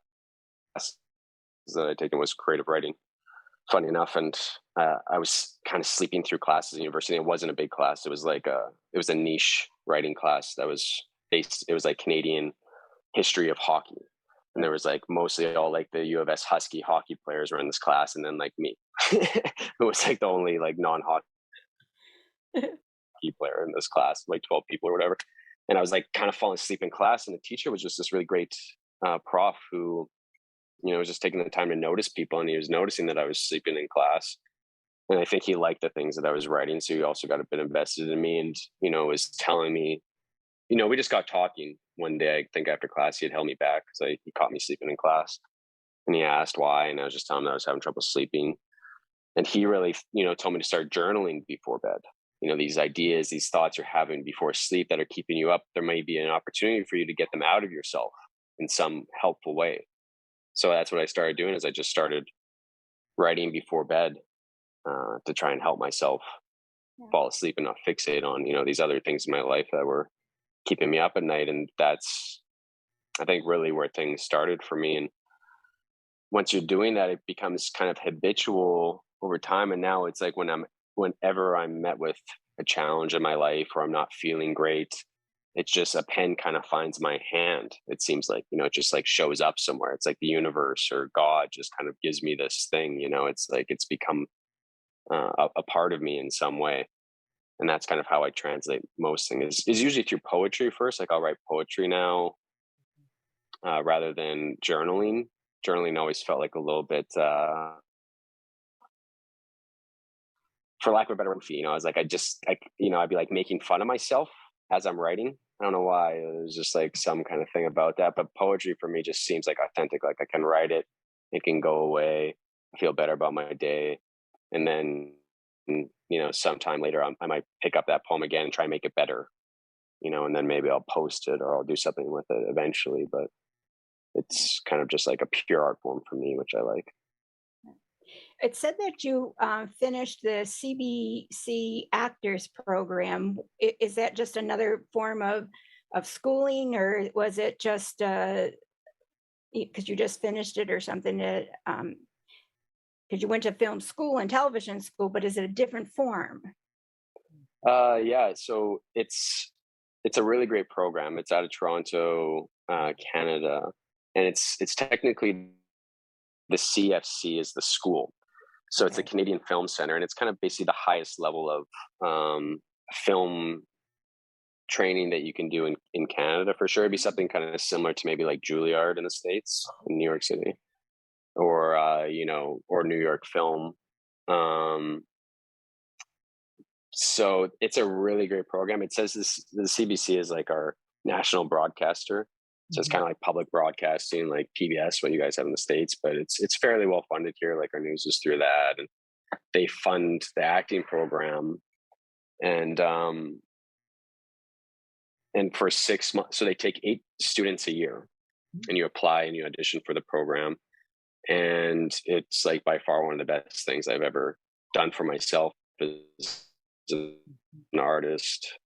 that I'd taken was creative writing, funny enough. And I was kind of sleeping through classes at university. It wasn't a big class. It was a niche writing class that was it was like Canadian history of hockey. And there was like mostly all like the U of S Husky hockey players were in this class. And then like me, who was like the only like non-hockey player in this class, like 12 people or whatever. And I was like kind of falling asleep in class. And the teacher was just this really great prof who, was just taking the time to notice people. And he was noticing that I was sleeping in class. And I think he liked the things that I was writing. So he also got a bit invested in me and, was telling me, we just got talking one day. I think after class, he had held me back because he caught me sleeping in class. And he asked why. And I was just telling him that I was having trouble sleeping. And he really, told me to start journaling before bed. These ideas, these thoughts you're having before sleep that are keeping you up, there may be an opportunity for you to get them out of yourself in some helpful way. So that's what I started doing is I just started writing before bed to try and help myself fall asleep and not fixate on, these other things in my life that were keeping me up at night. And that's, I think, really where things started for me. And once you're doing that, it becomes kind of habitual over time. And now it's like whenever I'm met with a challenge in my life or I'm not feeling great, it's just a pen kind of finds my hand. It seems like, it just like shows up somewhere. It's like the universe or God just kind of gives me this thing, it's like it's become a part of me in some way. And that's kind of how I translate most things is usually through poetry first. Like I'll write poetry now rather than journaling. Journaling always felt like a little bit, for lack of a better word, I was like, I'd be like making fun of myself as I'm writing. I don't know why. It was just like some kind of thing about that. But poetry for me just seems like authentic. Like I can write it, it can go away. I feel better about my day. And then, sometime later I might pick up that poem again and try and make it better, and then maybe I'll post it or I'll do something with it eventually. But it's kind of just like a pure art form for me, which I like. It said that you finished the CBC Actors Program. Is that just another form of schooling, or was it just because you just finished it or something? Because you went to film school and television school, but is it a different form? Yeah, so it's a really great program. It's out of Toronto, Canada, and it's technically the CFC is the school. So it's the Canadian Film Center, and it's kind of basically the highest level of film training that you can do in Canada for sure. It'd be something kind of similar to maybe like Juilliard in the States, in New York City, or or New York Film. So it's a really great program. It says the CBC is like our national broadcaster. So it's kind of like public broadcasting, like PBS, what you guys have in the States, but it's fairly well funded here. Like our news is through that, and they fund the acting program, and for 6 months, so they take 8 students a year, and you apply and you audition for the program, and it's like by far one of the best things I've ever done for myself as an artist,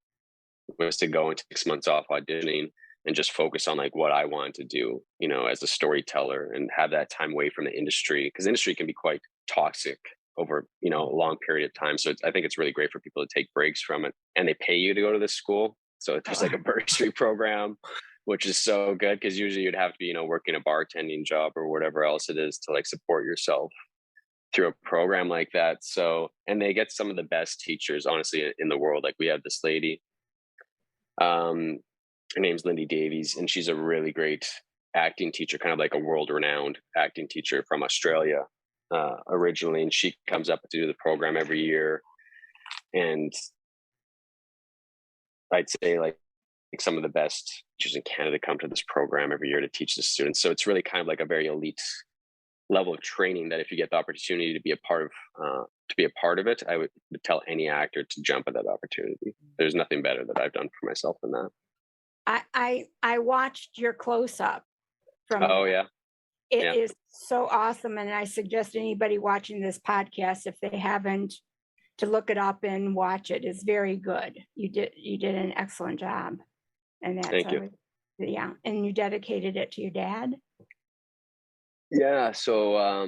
was to go and 6 months off auditioning and just focus on like what I wanted to do, as a storyteller, and have that time away from the industry, because industry can be quite toxic over, a long period of time. So I think it's really great for people to take breaks from it, and they pay you to go to this school. So there's like a bursary program, which is so good, because usually you'd have to be, working a bartending job or whatever else it is to like support yourself through a program like that. So, and they get some of the best teachers, honestly, in the world. Like we have this lady, her name's Lindy Davies, and she's a really great acting teacher, kind of like a world-renowned acting teacher from Australia originally. And she comes up to do the program every year. And I'd say like some of the best teachers in Canada come to this program every year to teach the students. So it's really kind of like a very elite level of training that if you get the opportunity to be a part of it, I would tell any actor to jump at that opportunity. There's nothing better that I've done for myself than that. I watched your close-up from It is so awesome, and I suggest anybody watching this podcast, if they haven't, to look it up and watch it. It's very good. You did an excellent job, and that's Thank you. Yeah, and you dedicated it to your dad. Yeah, so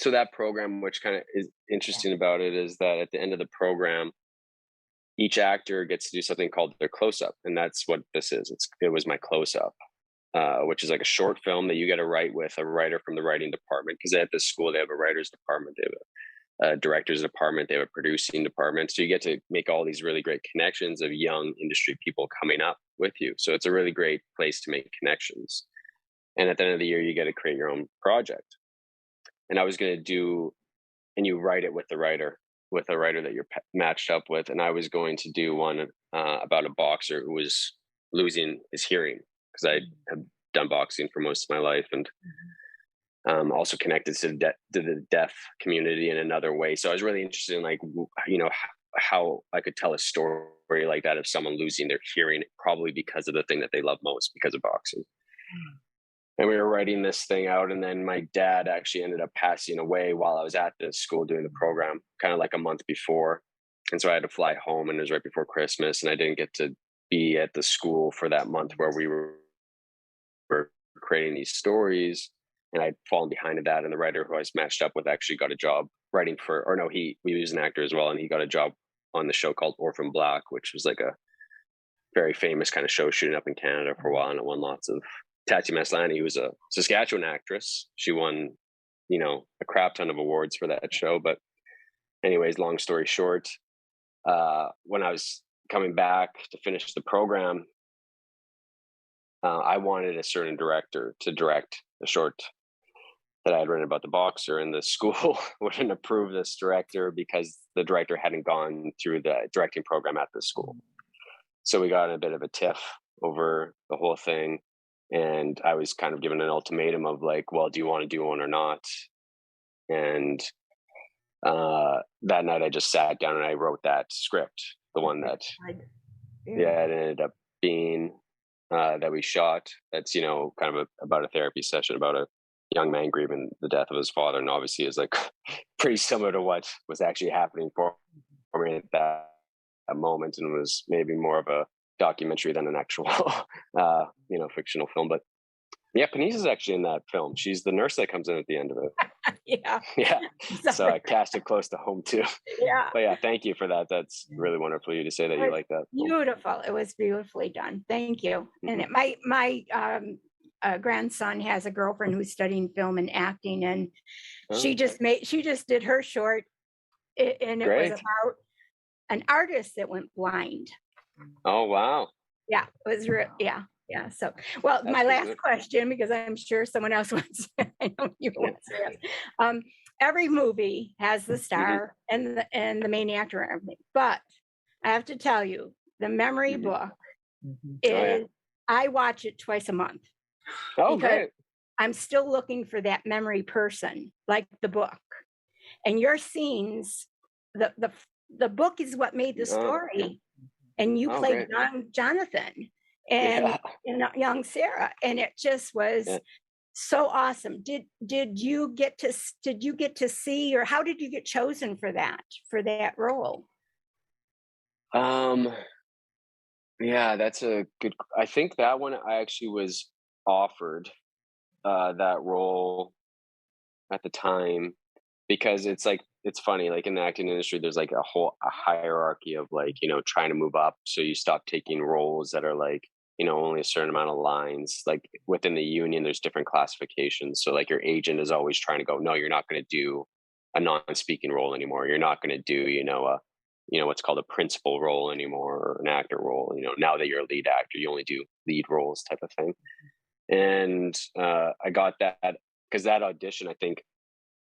that program, which kind of is interesting about it, is that at the end of the program, each actor gets to do something called their close-up, and that's what this is. It was my close-up, which is like a short film that you get to write with a writer from the writing department, because at this school they have a writer's department, they have a director's department, they have a producing department. So you get to make all these really great connections of young industry people coming up with you. So it's a really great place to make connections. And at the end of the year, you get to create your own project. And I was going to do, and you write it with a writer that you're matched up with. And I was going to do one about a boxer who was losing his hearing, because I have done boxing for most of my life, and also connected to the deaf community in another way. So I was really interested in like, how I could tell a story like that of someone losing their hearing, probably because of the thing that they love most, because of boxing. And we were writing this thing out, and then my dad actually ended up passing away while I was at this school doing the program, kind of like a month before. And so I had to fly home, and it was right before Christmas, and I didn't get to be at the school for that month where we were creating these stories. And I'd fallen behind in that. And the writer who I was matched up with actually got a job writing we was an actor as well, and he got a job on the show called Orphan Black, which was like a very famous kind of show shooting up in Canada for a while, and it won lots of. Tati Maslany, who was a Saskatchewan actress, she won, a crap ton of awards for that show. But anyways, long story short, when I was coming back to finish the program, I wanted a certain director to direct the short that I had written about the boxer, and the school wouldn't approve this director because the director hadn't gone through the directing program at the school. So we got in a bit of a tiff over the whole thing. And I was kind of given an ultimatum of like, well, do you want to do one or not? And that night I just sat down and I wrote that script, the one that, it ended up being that we shot. That's, kind of about a therapy session about a young man grieving the death of his father. And obviously is like pretty similar to what was actually happening for me at that moment, and was maybe more of a documentary than an actual fictional film. But yeah, Paniz is actually in that film. She's the nurse that comes in at the end of it. Yeah So I cast it close to home too. But yeah, thank you for that. That's really wonderful of you to say that you like that film. Beautiful. It was beautifully done. Thank you. And my grandson has a girlfriend who's studying film and acting, and she Oh, just did her short, and it was great. about an artist that went blind. Oh, wow. Yeah, it was real. Yeah. So, well, That's my pretty last good. question, because I'm sure someone else wants. I know you want to ask. Every movie has the star and the main actor and everything, but I have to tell you, the memory book Oh, yeah. is. I watch it twice a month Oh, because great. I'm still looking for that memory person, like the book. And your scenes, the book is what made the story, and you Oh, played great. young Jonathan and, Yeah. young Sarah, and it just was Yeah. so awesome. Did you get to see, or how did you get chosen for that role? Um, yeah, that's a good, I think that one I actually was offered that role at the time, because it's like, it's funny, like in the acting industry, there's like a hierarchy of like, trying to move up. So you stop taking roles that are like, only a certain amount of lines. Like within the union, there's different classifications. So like your agent is always trying to go, no, you're not going to do a non-speaking role anymore. You're not going to do, what's called a principal role anymore, or an actor role. Now that you're a lead actor, you only do lead roles type of thing. And I got that because that audition, I think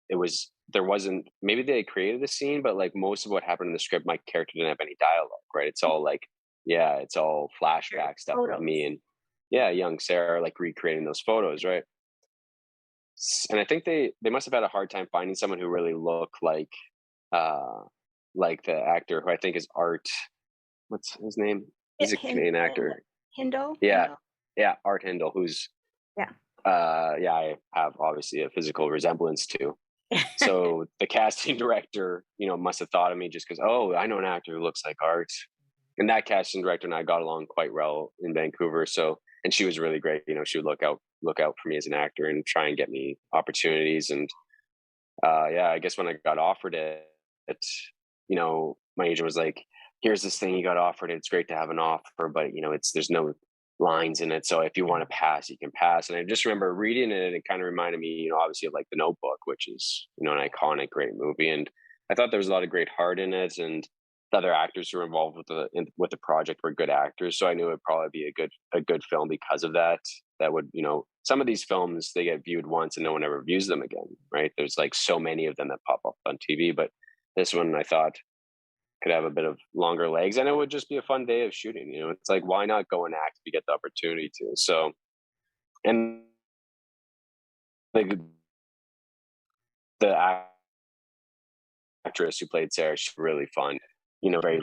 there wasn't, maybe they created a scene, but like most of what happened in the script, my character didn't have any dialogue, right? It's all like, yeah, it's all flashback stuff with me Photos. and, yeah, young Sarah, like recreating those photos, right? And I think they must have had a hard time finding someone who really looked uh like the actor who I think is Art. What's his name? He's a Canadian actor. Hindle. Yeah, yeah, Art Hindle, who's Yeah. yeah, I have obviously a physical resemblance to. So the casting director, must have thought of me just because, oh, I know an actor who looks like Art. And that casting director and I got along quite well in Vancouver. So, and she was really great. She would look out for me as an actor and try and get me opportunities. And yeah, I guess when I got offered it, my agent was like, "Here's this thing you got offered. It's great to have an offer, but there's no lines in it. So if you want to pass, you can pass." And I just remember reading it, and it kind of reminded me, obviously of like The Notebook, which is an iconic, great movie. And I thought there was a lot of great heart in it, and the other actors who were involved with the project were good actors. So I knew it'd probably be a good film because of that. That would, some of these films, they get viewed once and no one ever views them again, right? There's like so many of them that pop up on TV, but this one I thought could have a bit of longer legs, and it would just be a fun day of shooting. It's like, why not go and act if you get the opportunity to? So, and like the actress who played Sarah, she's really fun, very,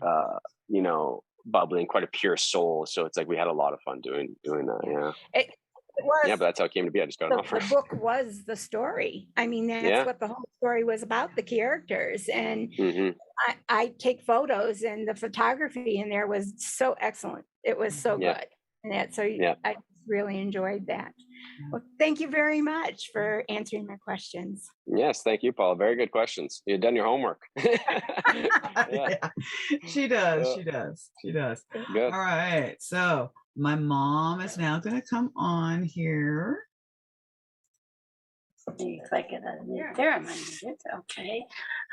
bubbly and quite a pure soul. So it's like we had a lot of fun doing that. Yeah. It was. Yeah, but that's how it came to be. I just got an offer. The book was the story. I mean, that's Yeah. what the whole story was about, the characters. And Mm-hmm. I take photos, and the photography in there was so excellent. It was so Yeah. good. And so Yeah. I really enjoyed that. Well, thank you very much for answering my questions. Yes, thank you, Paula. Very good questions. You've done your homework. Yeah. Yeah, she does. She does. She does. Good. All right. So my mom is now going to come on here. Click it there. I'm unmuted. Okay.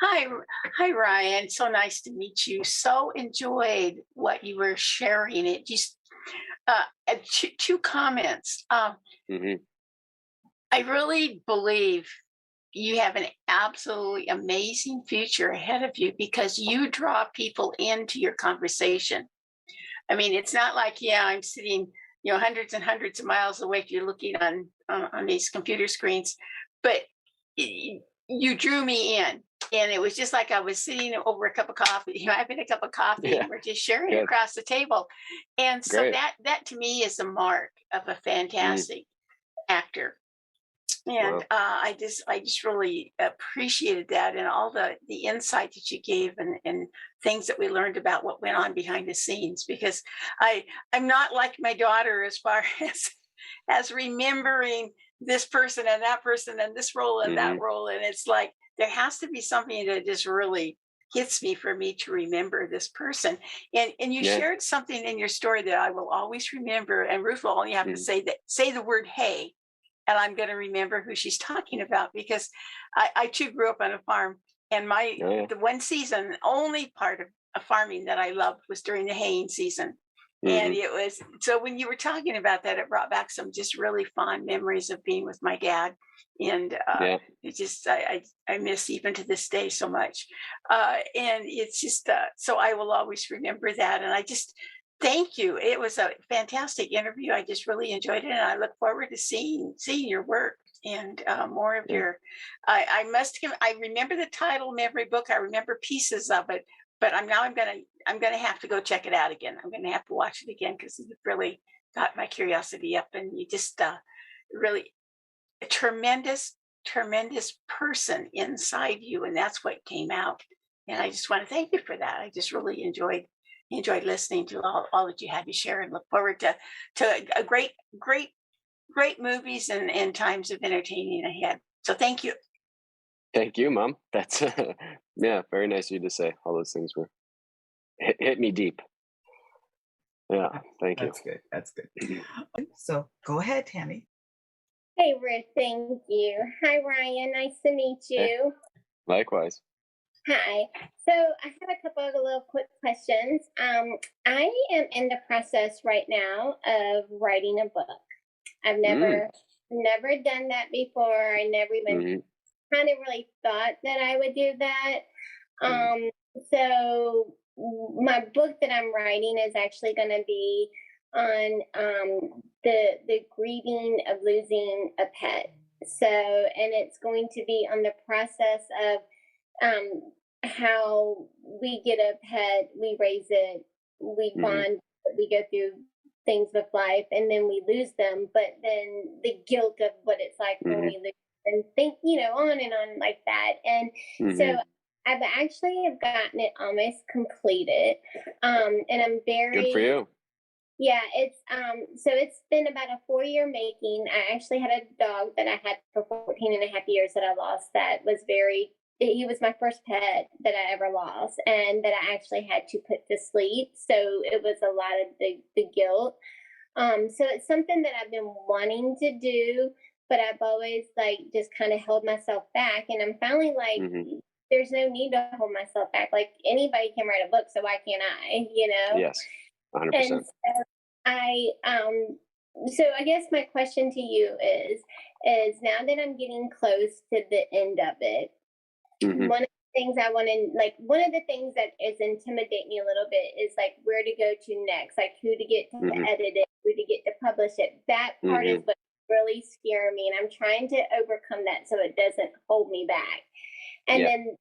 Hi, Ryan. So nice to meet you. So enjoyed what you were sharing. It just two comments. Mm-hmm. I really believe you have an absolutely amazing future ahead of you because you draw people into your conversation. I mean, it's not like, yeah, I'm sitting, hundreds and hundreds of miles away if you're looking on these computer screens, but you drew me in. And it was just like I was sitting over a cup of coffee, having a cup of coffee, Yeah. and we're just sharing Good. across the table. And so Great. that to me is the mark of a fantastic actor. And Wow. I just really appreciated that, and all the insight that you gave, and things that we learned about what went on behind the scenes, because I'm not like my daughter as far as remembering this person and that person and this role and that role. And it's like there has to be something that just really hits me for me to remember this person. And you Yeah. shared something in your story that I will always remember. And Ruth will only have to Mm. say the word hey, and I'm going to remember who she's talking about, because I too grew up on a farm, and Oh, yeah. the one season, only part of farming that I loved was during the haying season. And Hmm. it was, so when you were talking about that, it brought back some just really fond memories of being with my dad. And Yeah. it just, I miss even to this day so much. And it's just, so I will always remember that. And I just, thank you. It was a fantastic interview. I just really enjoyed it, and I look forward to seeing your work and more of Yeah. your. I remember the title of every book. I remember pieces of it, but I'm gonna have to go check it out again. I'm gonna have to watch it again because it really got my curiosity up, and you just really a tremendous person inside you, and that's what came out. And I just want to thank you for that. I just really enjoyed listening to all that you had to share, and look forward to a great movies and times of entertaining ahead. So thank you. Thank you, Mom. That's yeah, very nice of you to say. All those things were hit me deep. Yeah, thank you. That's good. That's good. So go ahead, Tammy. Hey, Ruth, thank you. Hi, Ryan. Nice to meet Hey, you. likewise. Hi. So I have a couple of little quick questions. I am in the process right now of writing a book. I've Mm. never done that before. I never even Hmm. kind of really thought that I would do that. Mm. Um, so my book that I'm writing is actually going to be on the grieving of losing a pet. So, and it's going to be on the process of how we get a pet, we raise it, we Hmm. bond, we go through things with life, and then we lose them. But then the guilt of what it's like when Hmm. we lose, and think, on and on like that. And so Hmm. I've actually have gotten it almost completed. And I'm Good for very, you. yeah, it's so it's been about a 4 year making. I actually had a dog that I had for 14 and a half years that I lost, that was very, he was my first pet that I ever lost, and that I actually had to put to sleep. So it was a lot of the guilt. So it's something that I've been wanting to do, but I've always like just kind of held myself back. And I'm finally like, Hmm. there's no need to hold myself back. Like anybody can write a book, so why can't I? Yes, And 100%. so I so I guess my question to you is now that I'm getting close to the end of it, Hmm. one of the things I want to like one of the things that is intimidate me a little bit is like where to go to next, like who to get to Hmm. edit it, who to get to publish it. That part is Hmm. what really scare me, and I'm trying to overcome that so it doesn't hold me back. And Yeah. then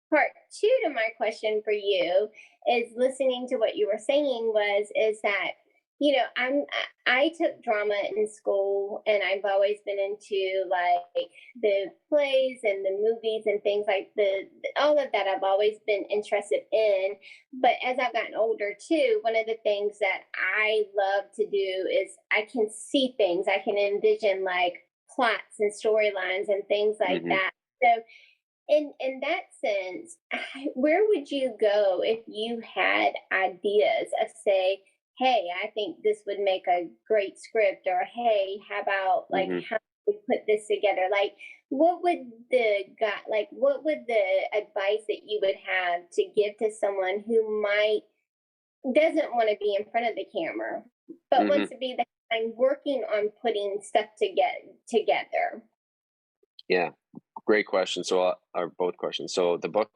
part two to my question for you is listening to what you were saying is that I took drama in school, and I've always been into like the plays and the movies and things like all of that. I've always been interested in. But as I've gotten older too, one of the things that I love to do is I can see things. I can envision like plots and storylines and things like Hmm. that. So in that sense, where would you go if you had ideas of, say, hey, I think this would make a great script, or hey, how about like Hmm. how we put this together? Like, what would the advice that you would have to give to someone who might doesn't want to be in front of the camera, but Hmm. wants to be the kind working on putting stuff together? Yeah, great question. So, are both questions. So the book,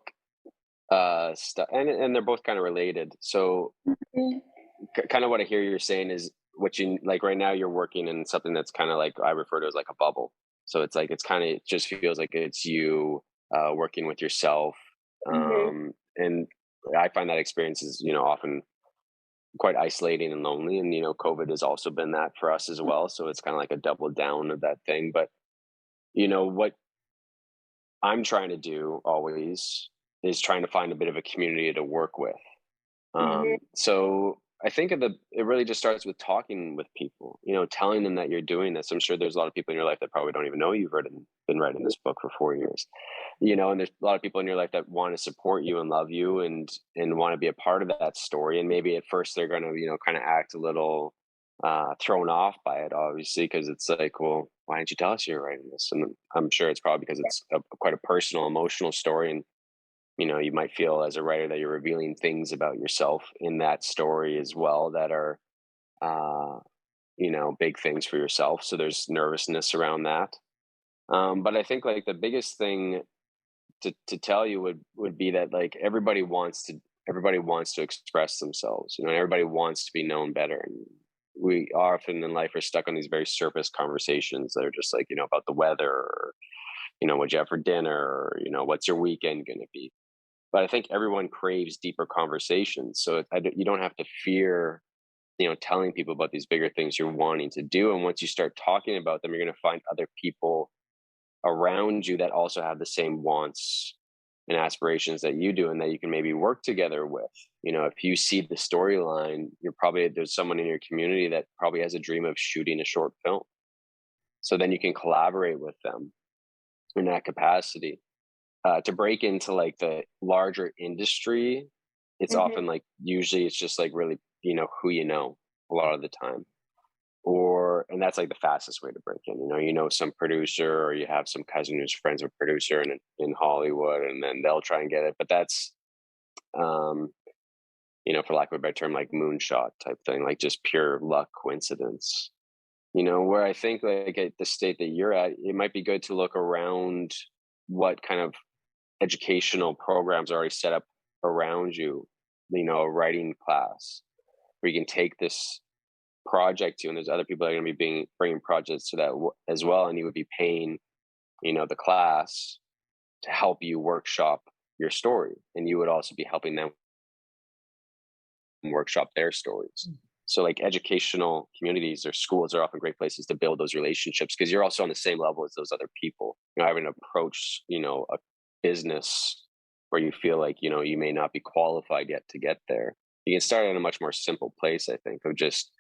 stuff, and they're both kind of related. So, Mhm. kind of what I hear you're saying is what you like right now. You're working in something that's kind of like I refer to as like a bubble. So it's like it's kind of it just feels like it's you working with yourself, Mhm. and I find that experience is often quite isolating and lonely. And COVID has also been that for us as well. So it's kind of like a double down of that thing. But what I'm trying to do always is trying to find a bit of a community to work with. Mhm. So I think it really just starts with talking with people, telling them that you're doing this. I'm sure there's a lot of people in your life that probably don't even know you've been writing this book for 4 years, and there's a lot of people in your life that want to support you and love you and want to be a part of that story. And maybe at first they're going to, kind of act a little thrown off by it, obviously, because it's like, well, why didn't you tell us you're writing this? And I'm sure it's probably because it's quite a personal, emotional story. And you might feel as a writer that you're revealing things about yourself in that story as well that are, uh, big things for yourself. So there's nervousness around that. But I think like the biggest thing to tell you would be that like everybody wants to express themselves, and everybody wants to be known better. And we often in life are stuck on these very surface conversations that are just like, about the weather, or, what you have for dinner, or, what's your weekend going to be. But I think everyone craves deeper conversations. So you don't have to fear, telling people about these bigger things you're wanting to do. And once you start talking about them, you're going to find other people around you that also have the same wants and aspirations that you do, and that you can maybe work together with. If you see the storyline, there's someone in your community that probably has a dream of shooting a short film. So then you can collaborate with them in that capacity. To break into like the larger industry, it's often like, usually it's just like really, who a lot of the time. And that's like the fastest way to break in. Some producer, or you have some cousin who's friends with a producer in Hollywood, and then they'll try and get it. But that's, for lack of a better term, like moonshot type thing, like just pure luck, coincidence. Where I think like at the state that you're at, it might be good to look around what kind of educational programs are already set up around you, a writing class where you can take this project to, and there's other people that are going to be bringing projects to that as well, and you would be paying the class to help you workshop your story, and you would also be helping them workshop their stories. So like educational communities or schools are often great places to build those relationships, because you're also on the same level as those other people. Having to approach a business where you feel like you may not be qualified yet to get there, you can start in a much more simple place, I think, of just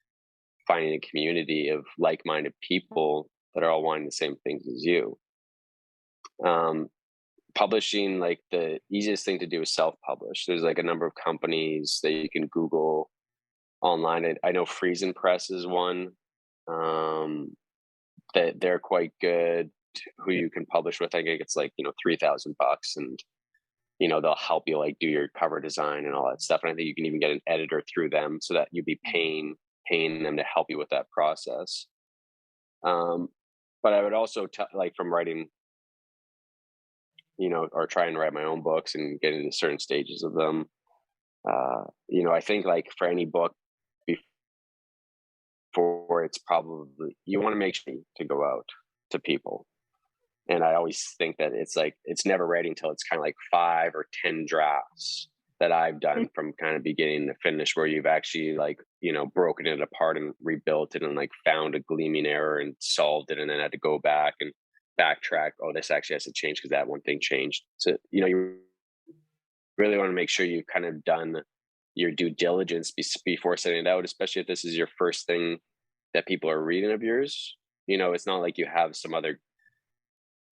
finding a community of like-minded people that are all wanting the same things as you. Publishing, like the easiest thing to do is self-publish. There's like a number of companies that you can Google online. I know Friesen Press is one, that they're quite good, who you can publish with. I think it's like $3,000, and they'll help you like do your cover design and all that stuff. And I think you can even get an editor through them, so that you'd be paying them to help you with that process. But I would also like from writing, or try and write my own books and get into certain stages of them. I think like for any book, before it's probably, you want to make sure to go out to people. And I always think that it's like, it's never ready until it's kind of like 5 or 10 drafts that I've done from kind of beginning to finish, where you've actually like, broken it apart and rebuilt it, and like found a gleaming error and solved it, and then had to go back and backtrack. Oh, this actually has to change because that one thing changed. So, you really want to make sure you've kind of done your due diligence before sending it out, especially if this is your first thing that people are reading of yours. It's not like you have some other,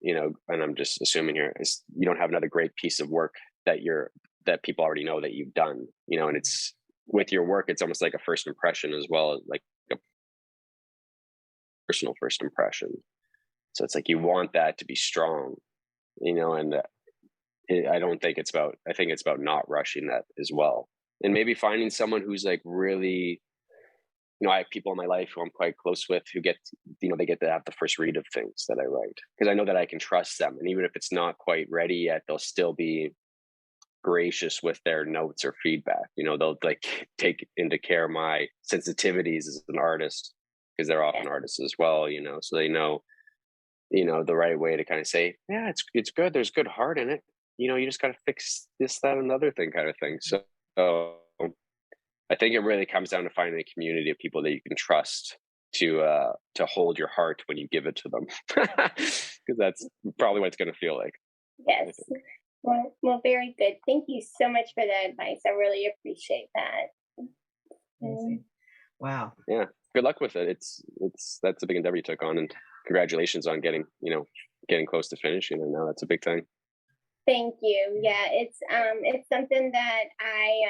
and I'm just assuming here, you don't have another great piece of work that people already know that you've done, and it's with your work, it's almost like a first impression as well, like a personal first impression. So it's like, you want that to be strong, and I think it's about not rushing that as well. And maybe finding someone who's like really, I have people in my life who I'm quite close with who get, they get to have the first read of things that I write, because I know that I can trust them. And even if it's not quite ready yet, they'll still be gracious with their notes or feedback. They'll like take into care my sensitivities as an artist, because they're often artists as well, so they know, the right way to kind of say, yeah, it's good. There's good heart in it. You just got to fix this, that, another thing kind of thing. So I think it really comes down to finding a community of people that you can trust to hold your heart when you give it to them, because that's probably what it's going to feel like. Yes. Well, very good. Thank you so much for the advice. I really appreciate that. Amazing. Wow. Yeah. Good luck with it. That's a big endeavor you took on, and congratulations on getting close to finishing. And now that's a big thing. Thank you. Yeah, it's something that I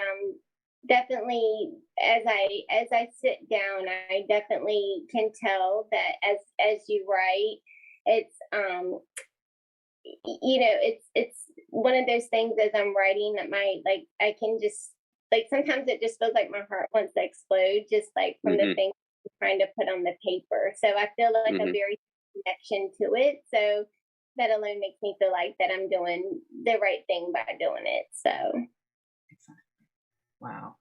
definitely, as I sit down, I definitely can tell that as you write, it's it's one of those things as I'm writing that I can just, like, sometimes it just feels like my heart wants to explode, just like from the things I'm trying to put on the paper. So I feel like a very connection to it. So that alone makes me feel like that I'm doing the right thing by doing it. So. Wow.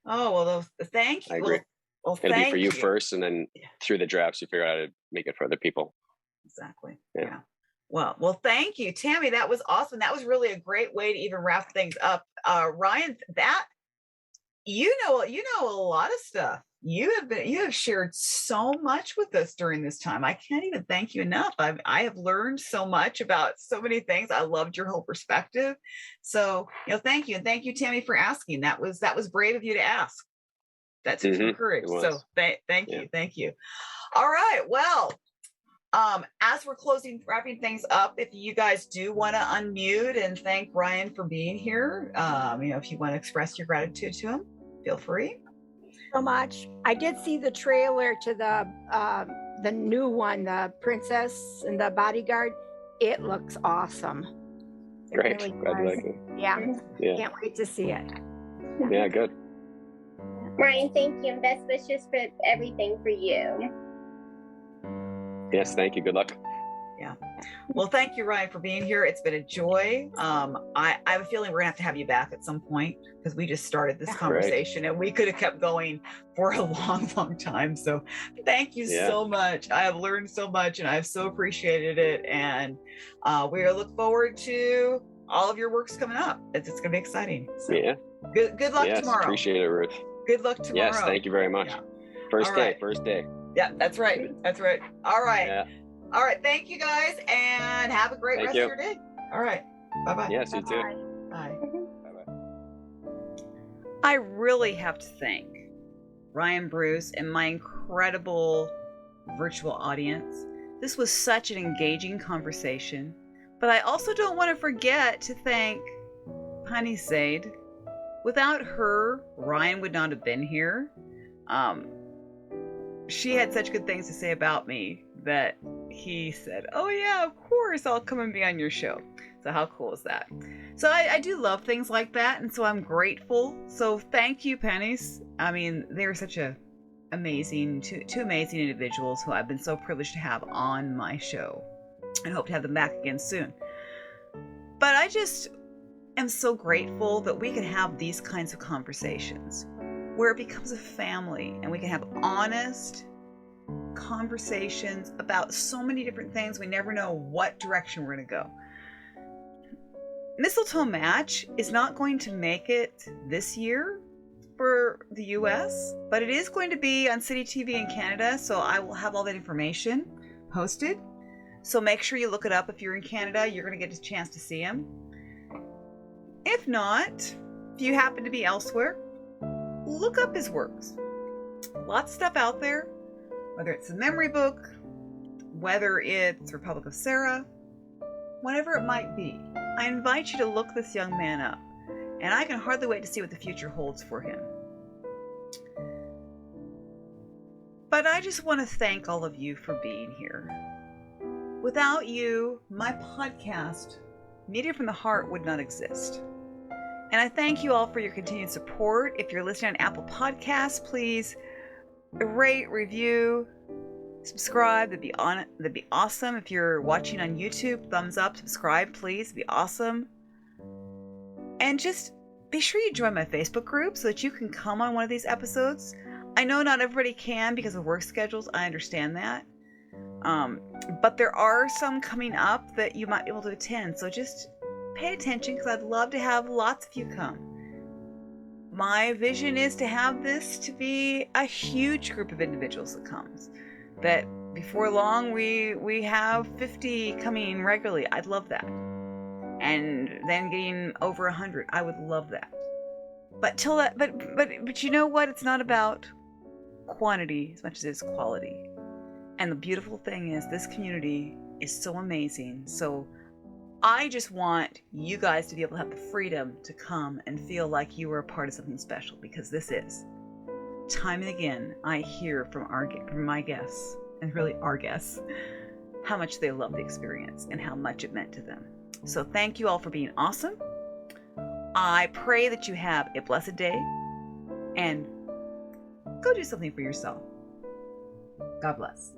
Oh, well, thank you. I agree. Well, It'll be thank for you you first, and then through the drafts, you figure out how to make it for other people. Exactly. Yeah. Well, thank you, Tammy. That was awesome. That was really a great way to even wrap things up. Ryan, that you know a lot of stuff. You have shared so much with us during this time. I can't even thank you enough. I have learned so much about so many things. I loved your whole perspective. So, thank you. And thank you, Tammy, for asking. That was brave of you to ask. That took some courage. So thank you. All right. Well, as we're wrapping things up, if you guys do want to unmute and thank Ryan for being here, if you want to express your gratitude to him, feel free. So much. I did see the trailer to the new one, the Princess and the Bodyguard. It looks awesome. Great. Really glad you like it. Yeah. Can't wait to see it. Yeah, good. Ryan, thank you, and best wishes for everything for you. Yes, thank you. Good luck. Yeah. Well, thank you, Ryan, for being here. It's been a joy. I have a feeling we're gonna have to have you back at some point, because we just started this conversation and we could have kept going for a long time. So thank you so much. I have learned so much and I've so appreciated it. And we look forward to all of your works coming up. It's gonna be exciting. So good luck tomorrow. Appreciate it, Ruth. Good luck tomorrow. Yes, thank you very much. Yeah. First day. Yeah, that's right. All right. Yeah. All right. Thank you, guys, and have a great rest of your day. All right. Bye-bye. Yes, you too. Bye. Bye-bye. I really have to thank Ryan Bruce and my incredible virtual audience. This was such an engaging conversation, but I also don't want to forget to thank Paniz Zade. Without her, Ryan would not have been here. She had such good things to say about me that he said, "Oh yeah, of course, I'll come and be on your show." So how cool is that? So I do love things like that, and so I'm grateful. So thank you, Paniz. I mean, they're such two amazing individuals who I've been so privileged to have on my show, and hope to have them back again soon. But I just am so grateful that we can have these kinds of conversations where it becomes a family and we can have honest conversations about so many different things. We never know what direction we're going to go. Mistletoe Match is not going to make it this year for the US, but it is going to be on City TV in Canada, so I will have all that information posted. So make sure you look it up. If you're in Canada, you're going to get a chance to see him. If not, if you happen to be elsewhere, look up his works. Lots of stuff out there, whether it's a memory book, whether it's Republic of Sarah, whatever it might be. I invite you to look this young man up, and I can hardly wait to see what the future holds for him. But I just want to thank all of you for being here. Without you, my podcast, Media from the Heart, would not exist. And I thank you all for your continued support. If you're listening on Apple Podcasts, please rate, review, subscribe. That'd be awesome. If you're watching on YouTube, thumbs up, subscribe, please. It'd be awesome. And just be sure you join my Facebook group so that you can come on one of these episodes. I know not everybody can because of work schedules. I understand that. But there are some coming up that you might be able to attend. So just pay attention, because I'd love to have lots of you come. My vision is to have this to be a huge group of individuals that comes. That before long we have 50 coming regularly. I'd love that. And then getting over 100. I would love that. But till that, but you know what? It's not about quantity as much as it's quality. And the beautiful thing is, this community is so amazing. So I just want you guys to be able to have the freedom to come and feel like you were a part of something special, because this is. Time and again, I hear from my guests, and really our guests, how much they love the experience and how much it meant to them. So thank you all for being awesome. I pray that you have a blessed day, and go do something for yourself. God bless.